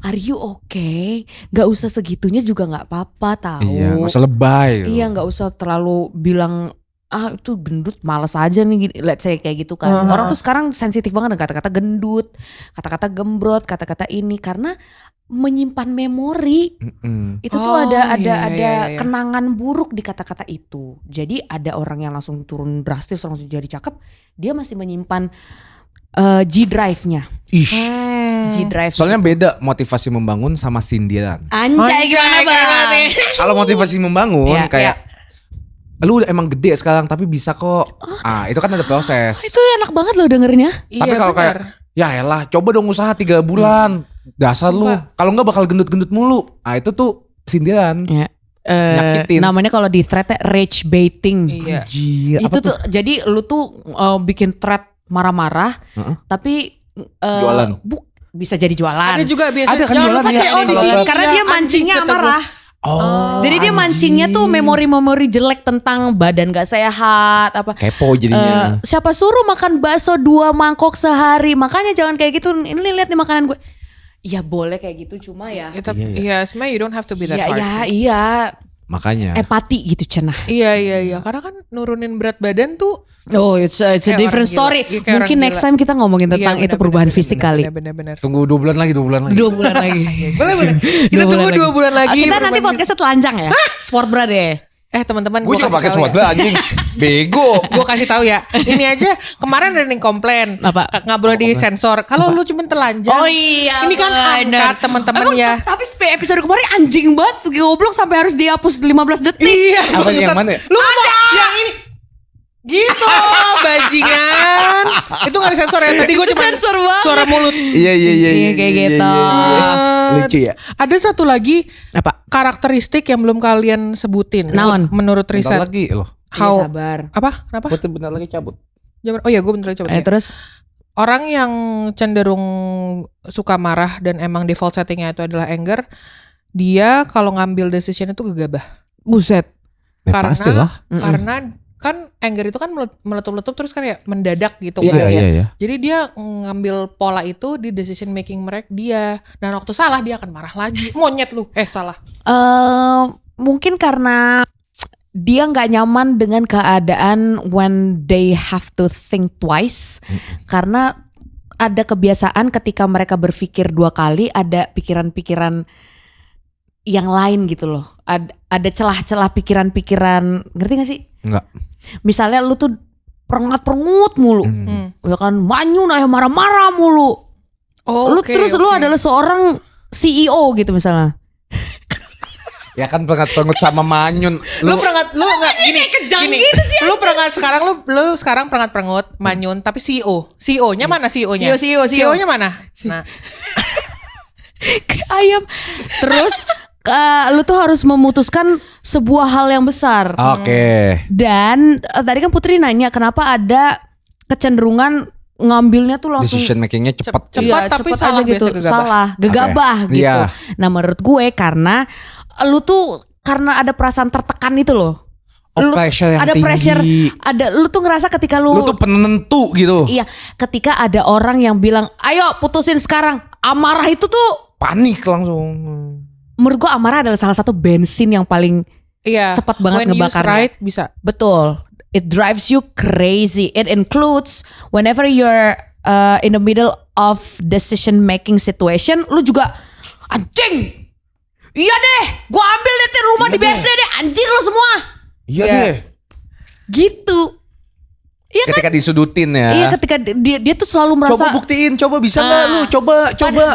Are you okay? Gak usah segitunya juga nggak apa-apa tahu. Iya, nggak usah lebay. Iya, nggak usah terlalu bilang itu gendut, males aja nih, let's say kayak gitu kan. Orang tuh sekarang sensitif banget dengan kata-kata gendut, kata-kata gembrot, kata-kata ini karena menyimpan memori. Itu tuh ada kenangan buruk di kata-kata itu. Jadi ada orang yang langsung turun drastis, langsung jadi cakep, dia masih menyimpan G drive-nya. G drive. Soalnya beda motivasi membangun sama sindiran. Anjay gimana bang? Kalau motivasi membangun Iya, kayak lu udah emang gede sekarang tapi bisa kok. Itu kan ada proses. Itu enak banget loh dengernya. Tapi kalau kayak ya elah coba dong usaha 3 bulan. Dasar lu. Kalau enggak bakal gendut-gendut mulu. Itu tuh sindiran. Ya. Nyakitin. Namanya kalau di thread rage baiting. Iya. Anjir, Itu tuh jadi lu tuh bikin thread marah-marah, tapi Jualan. bisa jadi jualan. Ada juga biasanya. Ada kan jangan jualan lupa ya, cek, di kalau sini. thread. Karena dia mancingnya amarah. Jadi dia anjing. mancingnya tuh memori-memori jelek tentang badan gak sehat apa. Kepo jadinya. Siapa suruh makan bakso 2 mangkok sehari? Makanya jangan kayak gitu. Ini lihat nih makanan gue. Ya boleh kayak gitu cuma ya. Iya, sebenarnya you don't have to be that hard. Iya. Makanya. Empati gitu cenah. Iya. Karena kan nurunin berat badan tuh. Oh, it's a Kayak different orang gila. story. Iya, kayak Mungkin orang next gila. time kita ngomongin tentang Iya, itu benar, perubahan benar, fisik benar, kali. Benar. Tunggu 2 bulan lagi. 2 bulan lagi. Boleh. Kita tunggu 2 bulan lagi. Kita nanti podcastnya telanjang ya. Sport bra deh. Teman-teman, Gue juga pakai SWOT anjing. Bego. Gue kasih tahu ya. Ini aja kemarin ada yang komplain. Apa? Nggak boleh di sensor. Kalau lu cuma telanjang. Oh iya. Ini kan angkat teman-teman Emang, ya. Tapi episode kemarin anjing banget, goblok sampai harus dihapus 15 detik. Iya. Apa yang bangsat. mana ya? Lu ada yang ini. Gitu bajingan. Itu nggak disensor ya. Tadi gue Itu cuma sensor banget. suara mulut. Iya kayak gitu. Lucu ya. Ada satu lagi Apa? karakteristik yang belum kalian sebutin. Naon? Menurut Bentar riset. lagi loh. How? Sabar. Apa? Kenapa? Gue tuh bentar lagi cabut. Oh iya, gue bentar coba. Terus Orang yang cenderung suka marah dan emang default settingnya itu adalah anger, dia kalau ngambil decision itu gegabah. buset. Karena pastilah. karena kan anger itu kan meletup-letup terus kan ya mendadak gitu Iya kan. iya. Jadi dia ngambil pola itu di decision making mereka dia. Dan waktu salah dia akan marah lagi. Monyet lu. Salah. Mungkin karena dia nggak nyaman dengan keadaan when they have to think twice. Karena ada kebiasaan ketika mereka berpikir 2 kali, ada pikiran-pikiran yang lain gitu loh. Ada celah-celah pikiran-pikiran, ngerti gak sih? Enggak. Misalnya lu tuh perengat-perengut mulu, ya kan, manyun aja marah-marah mulu. Lu adalah seorang CEO gitu misalnya. Ya kan perengat-perengut sama manyun. Lu enggak gini. kejam Gini. gitu sih, Lu perengat sekarang lu sekarang perengat-perengot manyun tapi CEO. CEO-nya mana CEO-nya? CEO. CEO-nya mana? Nah, Kayak ayam. Terus lu tuh harus memutuskan sebuah hal yang besar. Oke. Dan tadi kan Putri nanya kenapa ada kecenderungan ngambilnya tuh langsung Decision makingnya cepat. Cepat, tapi cepet salah aja gitu. biasa gegabah. Salah, gegabah Oke. gitu. Iya. Nah, menurut gue karena lu tuh karena ada perasaan tertekan itu loh. Oh, pressure yang ada tinggi. pressure, lu tuh ngerasa ketika Lu tuh penentu gitu. iya, ketika ada orang yang bilang, "Ayo putusin sekarang." Amarah itu tuh Panik langsung. menurut gue amarah adalah salah satu bensin yang paling iya. cepat banget When used ngebakarnya. right, bisa. Betul. It drives you crazy. It includes whenever you're in the middle of decision making situation, lu juga anjing. Iya deh, gua ambil deh tuh rumah Iya di BSD deh, anjing lu semua. Iya Iya. deh. Gitu. Iya kan? Ketika disudutin ya. Iya, ketika dia tuh selalu merasa Coba buktiin, coba bisa nggak lu? Coba.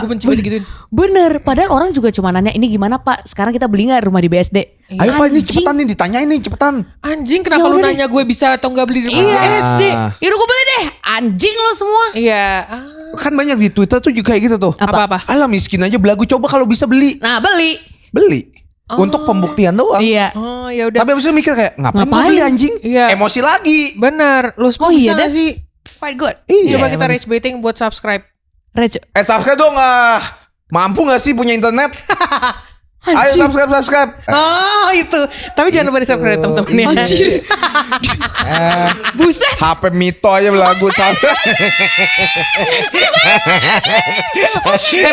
Gue benci banget gituin. bener. Padahal orang juga cuma nanya, ini gimana Pak? Sekarang kita beli nggak rumah di BSD? Ayo Pak, ini Anjing. cepetan nih, ditanyain nih cepetan. Anjing, kenapa Ya lu udah nanya gue bisa atau enggak beli di Iya. SD? Yaudah gue beli deh, anjing lu semua. Iya. Kan banyak di Twitter tuh juga kayak gitu tuh. Apa-apa? Alah miskin aja belagu, coba kalau bisa beli. Nah beli. Untuk pembuktian doang. Iya. Oh, ya udah. Tapi abis itu mikir kayak ngapain gue Ngapain? beli anjing? Iya. Emosi lagi. Bener. Lu semua Oh bisa iya, nggak that's sih? quite good. Iya. Coba kita rage baiting buat subscribe. Subscribe dong. Mampu gak sih punya internet? Ayo subscribe. Oh itu. Tapi jangan lupa di subscribe teman-teman ya. Anjir. Buset. HP Mito aja belagu sampai.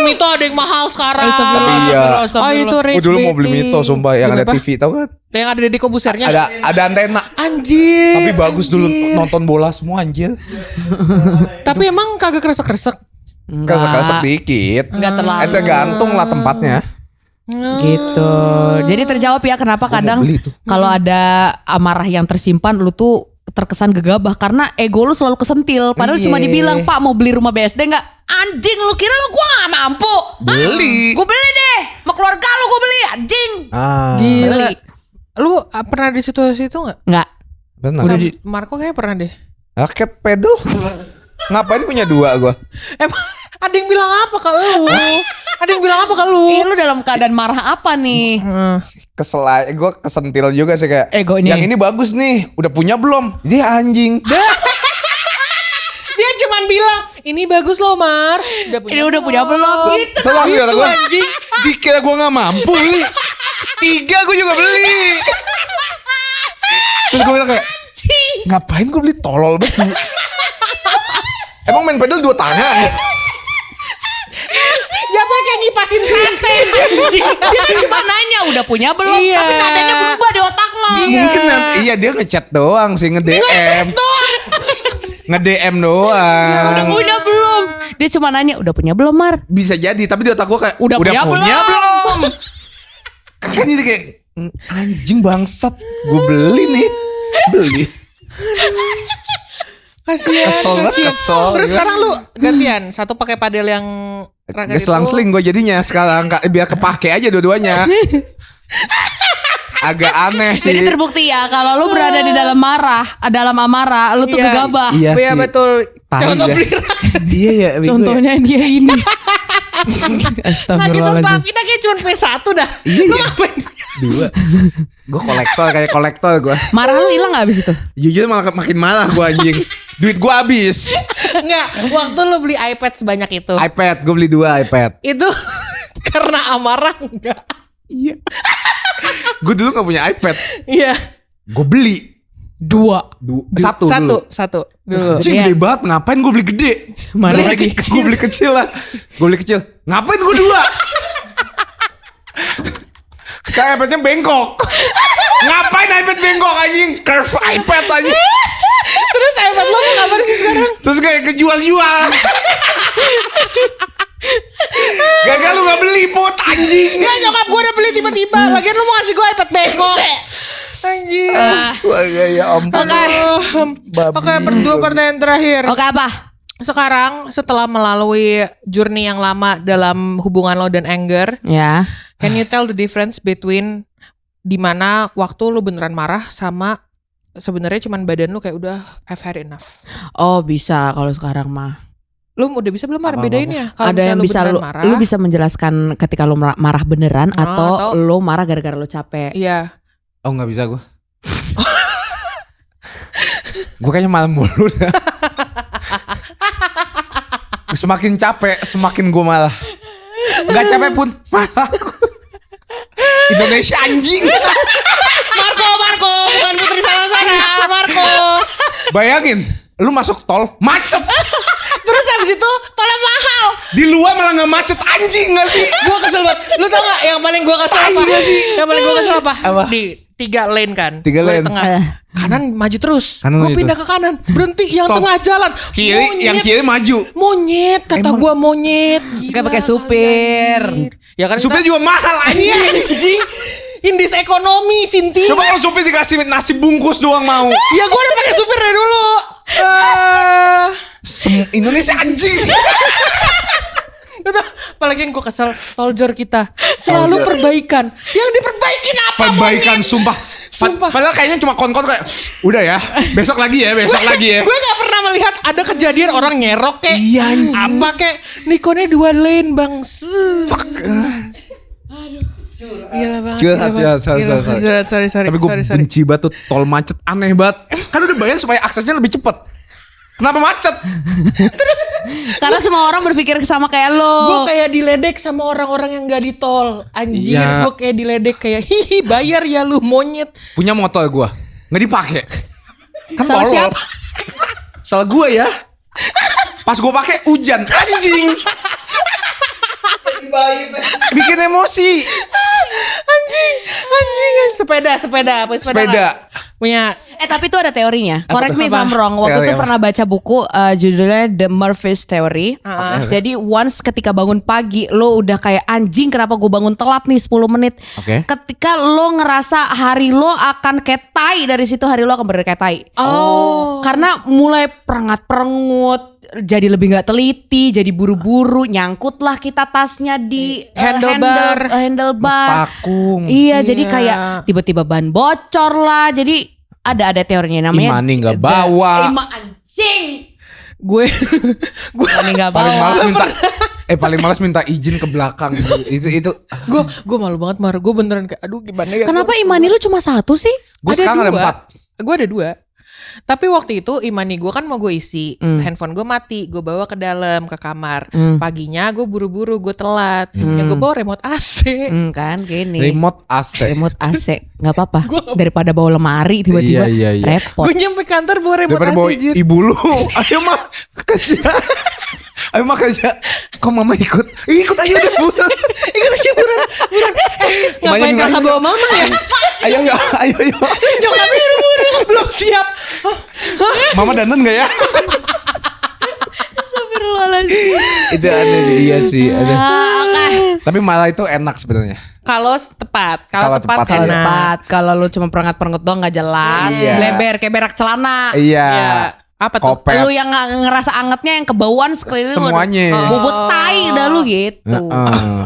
Mito ada yang mahal sekarang. Tapi iya. Oh itu rage Gue dulu mau beli baiting. Mito sumpah yang ada Apa? TV tau kan? Yang ada Deddy Kobusernya. Ada antena. Anjir. Tapi bagus dulu anjir. nonton bola semua anjir. Tapi emang kagak kresek-kresek. Kesek-kesek dikit. Enggak terlalu. Tergantung lah tempatnya. Gitu. Jadi terjawab ya kenapa Gua mau kadang beli tuh. kalau ada amarah yang tersimpan lu tuh terkesan gegabah karena ego lu selalu kesentil. Padahal Iya. cuma dibilang, "Pak mau beli rumah BSD nggak?" Anjing, lu kira lu gua gak mampu? Beli. Gue beli deh. Sama keluarga lu gue beli, anjing. Gila. Beli. Lu pernah di situasi itu gak? Enggak. Benar. Marco kayaknya pernah deh. Raket pedal. Ngapain punya 2 gua? Emang ada yang bilang apa ke lu? Ada yang bilang apa ke lu? Lu dalam keadaan marah apa nih? Kesel aja, gue kesentil juga sih kayak Ego ini. yang ini bagus nih, udah punya belum? Dia anjing. Dia cuman bilang, ini bagus loh Mar. Ini udah punya belum? Gitu. Salah Itu kata gue, anjing. dikira gue gak mampu beli. 3 gue juga beli. Terus gue bilang kayak, ngapain gue beli tolol banget. Emang main pedal 2 tangan? Jatuhnya kayak ngipasin sate anjing. Dia cuma nanya udah punya belum? Iya. Tapi nadanya berubah di otak lo. Mungkin nanti, iya dia ngechat doang sih, nge-DM. Nge-DM doang. Udah punya belum? Dia cuma nanya udah punya belum, Mar? Bisa jadi, tapi di otak gue kayak, Udah punya punya belum? Kan jadi kayak, Anjing bangsat. Gue beli nih. Beli. Kasian, Kesel banget, kasian. kesel. Terus sekarang lu gantian, satu pakai padel yang raga itu. Selang-seling gue jadinya sekarang biar kepake aja dua-duanya. Agak aneh sih. Jadi terbukti ya kalau lu berada di dalam amarah, lu tuh Iya. gegabah. Iya Iya sih. betul. Tai Contoh dah. beli raga. Iya ya. Contohnya dia ini. Nah kita Astagfirullahaladzim. selapin kayak cuma P1 dah. Iya, Lu iya. ngapain? Dua. Gue kolektor gue. Marah lu hilang gak abis itu? Jujur malah makin marah gue anjing. Duit gue habis. Enggak, waktu lu beli iPad sebanyak itu. iPad, gue beli 2 iPad. Itu karena amarah enggak? Iya. Gue dulu gak punya iPad. Iya. Gue beli satu dulu. Satu. Dulu. Anjing gede banget, ngapain gue beli gede? Mana lagi? Gue beli kecil lah. Gue beli kecil. Ngapain gue 2? Kayak iPadnya bengkok. Ngapain iPad bengkok anjing? Curve iPad anjing. Terus iPad lo mau ngapain sih sekarang? Terus kayak kejual-jual. Gagal lu gak beli Put anjing. Enggak, nyokap gue udah beli tiba-tiba. Lagian lu mau ngasih gue iPad bengkok. Anjing. Astaga ya ampun. Oke, dua pertanyaan terakhir. Oke apa? Sekarang setelah melalui journey yang lama dalam hubungan lo dan anger, Ya. can you tell the difference between dimana waktu lo beneran marah sama sebenarnya cuman badan lo kayak udah I've had enough. Oh bisa kalau sekarang mah. Lo udah bisa belum Apa-apa. bedain ya? Kalau Ada yang misalnya bisa beneran lu, marah, lu bisa menjelaskan ketika lu marah beneran atau atau- lu marah gara-gara lu capek. Iya. Oh gak bisa gue. Gue kayaknya malam mulu dah. Semakin capek, semakin gue malah. Gak capek pun malah. Indonesia anjing. Marco, bukan Putri Salasana, Marco. Bayangin, lu masuk tol macet. Terus habis itu tolnya mahal. Di luar malah gak macet anjing gak sih? Gue kesel banget. Lu tau gak yang paling gue kesel apa? Iya sih. Yang paling gue kesel apa? Apa? Di 3 lane kan. 3 Gua di lane. tengah. Kanan maju terus. Kanan Gue maju pindah terus. ke kanan. Berhenti yang Stop. tengah jalan. Kiri, Monyet. yang kiri maju. Monyet, kata Emang- gue monyet. Kayak pakai supir. Ya kan Supir juga mahal Iya anjing. anjing. Indis ekonomi Sinti. Coba kalau supir dikasih nasi bungkus doang mau. Ya gue udah pakai supir dari dulu. Indonesia anjing. Udah, apalagi yang gue kesel toljor kita selalu perbaikan. Yang diperbaikin apa? Perbaikan monyet? sumpah. Sumpah. Padahal kayaknya cuma kon-kon kayak udah ya, besok lagi ya. Gue gak pernah melihat ada kejadian orang nyerok kayak Iya, anjing. apa kayak Nikonnya 2 lane bang. Gila banget. Sorry. Tapi gue benci banget tuh tol macet, aneh banget. Kan udah bayar supaya aksesnya lebih cepat. Kenapa macet? Karena semua orang berpikir sama kayak lo. Gue kayak diledek sama orang-orang yang gak di tol. Anjir, Iya. gue kayak diledek kayak hihi bayar ya lu monyet. Punya motor gue, nggak dipakai. Kan Salah tolol. siapa? Salah gue ya. Pas gue pakai hujan, anjing. Bikin emosi. Anjing. Sepeda. Punya. Tapi itu ada teorinya. Apa Correct tuh? me if I'm wrong. Waktu Teori itu apa? pernah baca buku judulnya The Murphy's Theory. Jadi once ketika bangun pagi lo udah kayak anjing kenapa gue bangun telat nih 10 menit. Oke. Ketika lo ngerasa hari lo akan kayak tai, dari situ hari lo akan bener kayak tai. Oh. Karena mulai perengut, jadi lebih nggak teliti, jadi buru-buru, nyangkutlah kita tasnya di Handlebar. handlebar. Mustakung. Iya, jadi Iya. kayak tiba-tiba ban bocor lah. Jadi ada teorinya namanya Imani nggak bawa. Anjing. Gue Imani nggak Paling bawa. malas minta paling malas minta izin ke belakang. Itu gue malu banget Mar. Gue beneran kayak aduh gimana ya. Kenapa Imani lu cuma satu sih? gue sekarang ada 4. Gue ada 2. Tapi waktu itu Imani gue kan mau gue isi. Handphone gue mati. Gue bawa ke dalam ke kamar. Paginya gue buru-buru, gue telat. Yang gue bawa remote AC. Kan gini. Remote AC. Remote AC nggak apa-apa. Daripada bawa lemari tiba-tiba Iya. repot. Gue nyampe kantor bawa remote Daripada AC. bawa Jir. ibu lu. Ayo mah kerja. Ayo mah kerja. Kok mama ikut? Ikut aja udah buruan. Ikut sih buruan. Ngapain Banyak- kakak bawa mama ya? Ayo. Nyokapnya buru-buru belum siap. Mama dandan gak ya? Astagfirullahaladzim. Itu aneh iya sih. Ada. Oke. Tapi malah itu enak sebenarnya. Kalau tepat, Kalau tepat, Kalau Nah. tepat, kalau lu cuma perengat-perengut doang nggak jelas, Iya. bleber kayak berak celana. Iya. Iya. Apa tuh? Kopet. Lu yang nggak ngerasa angetnya yang kebauan sekeliling lu Semuanya. udah bubut tai dah lu gitu. Heeh.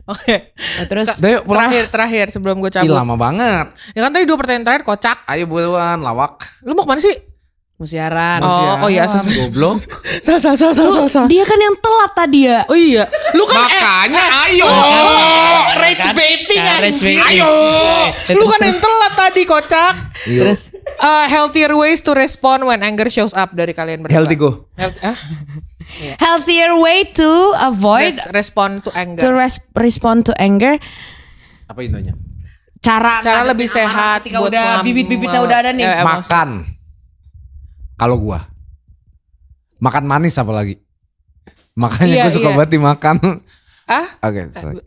Oke. Nah, terus Udah yuk pulang. Terakhir sebelum gue Ih, cabut. lama banget. Ya kan tadi 2 pertanyaan terakhir kocak. Ayo buruan lawak. Lu mau kemana sih? musiaran. Oh iya, goblok. salah. Dia kan yang telat tadi ya. Oh iya, lu kan Makanya ayo. rage baiting rage anjing. baiting. Ayo. Lu kan yang telat tadi kocak. Terus Healthier ways to respond when anger shows up dari kalian berdua. Healthy go. healthier way to avoid Respond to anger. respond to anger. Apa indonya? Cara ngadepin lebih amarah sehat ketika buat udah bibit-bibitnya udah ada nih. emosi. Makan. Kalau gua makan manis apalagi. Makanya Iya, gue suka iya. banget dimakan. Ah? Oke. Sorry.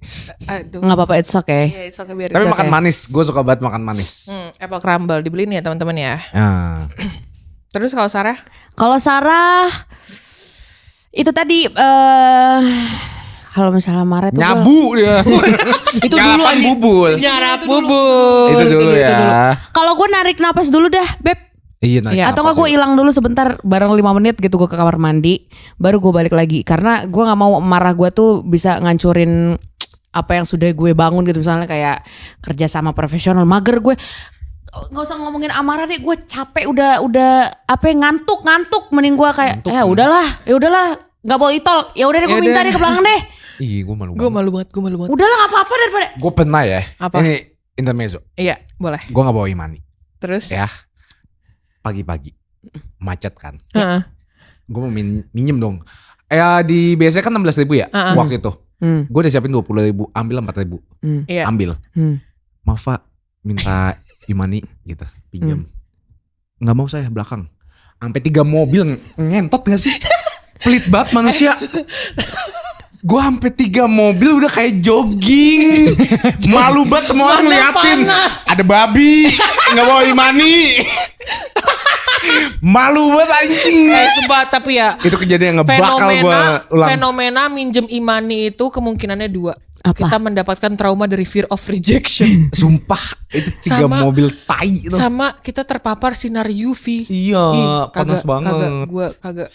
Aduh. Nggak apa-apa, it's okay. Iya, it's okay, biar Tapi it's makan okay. manis, gue suka banget makan manis. Apple crumble dibeliin ya teman-teman ya. Nah, Terus kalau Sarah? Kalau Sarah itu tadi kalau misalnya marah tuh nyabu dia. Itu dulu Nyalapan anjing. bubul. Nyarap bubur. Itu dulu ya. Kalau gue narik napas dulu dah, Beb. Iya, nah, Iya. Atau nggak gue hilang dulu sebentar bareng 5 menit gitu gue ke kamar mandi, baru gue balik lagi karena gue nggak mau marah gue tuh bisa ngancurin apa yang sudah gue bangun gitu, misalnya kayak kerja sama profesional mager gue. Nggak usah ngomongin amarah deh, gue capek udah apa ya, ngantuk mending gue kayak ya udahlah nggak bawa itol, ya udah deh gue Yaudah. minta deh ke belakang deh. Iya, gue malu. Gue malu banget. Udahlah nggak apa-apa daripada Gue pernah ya. Apa? Ini intermezzo. Iya, boleh. Gue nggak bawa Imani. Terus? Ya. Pagi-pagi macet kan. Heeh. Gue mau minjem dong. Di biasanya kan 16.000 ya waktu itu. Gue udah siapin 20.000, ambil 4.000. Iya. Ambil. Maaf Pak, minta Imani gitu, pinjam. Nggak mau saya belakang. Sampai 3 mobil ngentot gak sih? Pelit banget manusia. Gue sampai 3 mobil udah kayak jogging. Malu banget semua orang ngeliatin. Ada babi, nggak bawa Imani. Malu banget anjing. Sumpah, tapi ya Itu kejadian yang ngebakal gue ulang. fenomena minjem Imani itu kemungkinannya 2. Apa? Kita mendapatkan trauma dari fear of rejection. Sumpah itu 3 Sama- mobil tai itu. Sama kita terpapar sinar UV. Iya, Ih, panas banget. Kagak.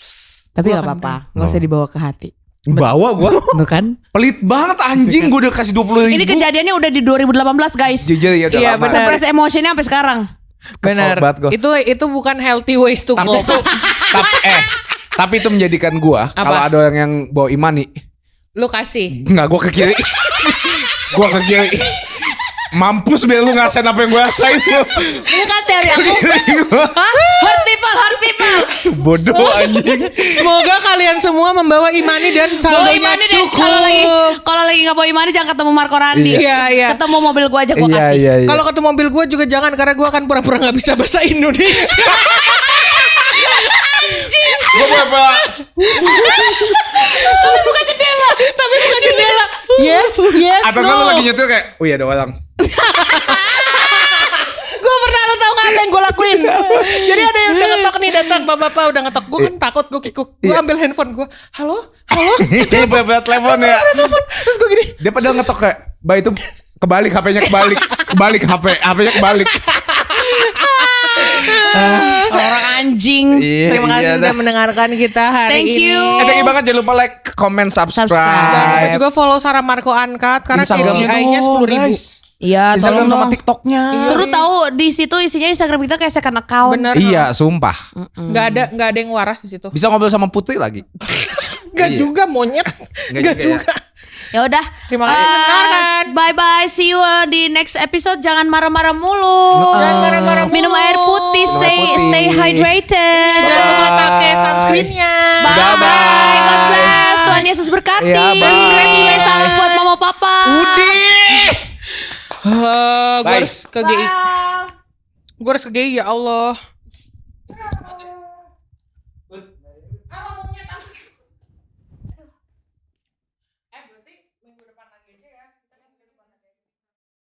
tapi Gua nggak akan apa-apa, nggak usah dibawa ke hati. Bawa gue. Tuh kan? Pelit banget anjing, gue udah kasih 20.000. Ini kejadiannya udah di 2018 guys. Jujur ya udah Iya, lama. benar. Suppress emotionnya sampai sekarang. Kesel banget gua. Itu bukan healthy ways to Tapi cope. itu tapi itu menjadikan gua kalau ada orang yang bawa Imani, Lu kasih. enggak, gua ke kiri. Gua ke kiri. Mampus biar lu ngerasain apa yang gua rasain lu. Bukan teori aku. Hah? Hurt people. Bodoh anjing. Semoga kalian semua membawa Imani dan Bawa saldonya Imani deh. cukup. Kalau lagi nggak bawa Imani jangan ketemu Marco Randi. Iya. Ketemu mobil gua aja gua kasih. Iya. Kalau ketemu mobil gue juga jangan, karena gue akan pura-pura nggak bisa bahasa Indonesia. Gua berapa? Tapi bukan jendela. Yes. Atau kan lu lagi nyetir kayak, "Oh iya ada orang." Gue pernah, lo tau gak apa yang gue lakuin? Jadi ada yang udah ngetok nih, datang bapak-bapak udah ngetok. Gue kan takut, gue kikuk. Gue ambil handphone gue. Halo? Dia berat telepon ya. Terus gue gini. Dia padahal ngetok kayak, "Mbak itu kebalik HP-nya kebalik." Kebalik HP-nya kebalik. Orang anjing. Terima kasih sudah mendengarkan kita hari Thank ini. you. Thank you banget, jangan lupa like, comment, Jangan lupa subscribe. juga follow Sarah Marco Uncut karena Instagramnya KPI-nya tuh 10.000. guys. Iya, Instagram tolong sama dong. TikToknya. Seru tahu di situ isinya Instagram kita kayak second account. Bener. Iya, sumpah. Nggak ada yang waras di situ. Bisa ngobrol sama Putri lagi. Nggak Iya. juga monyet. Nggak juga juga. Ya udah. Terima kasih mendengarkan. Bye bye. See you di next episode. Jangan marah-marah mulu. Jangan marah-marah mulu. Minum air putih. Minum air putih. Stay hydrated. Jangan lupa Bye. pakai sunscreennya. Bye. Bye-bye. God bless. Tuhan Yesus berkati. Ya, bye. Anyway, salam buat mama papa. Gue Bye. harus ke GI. Gue harus ke GI, ya Allah.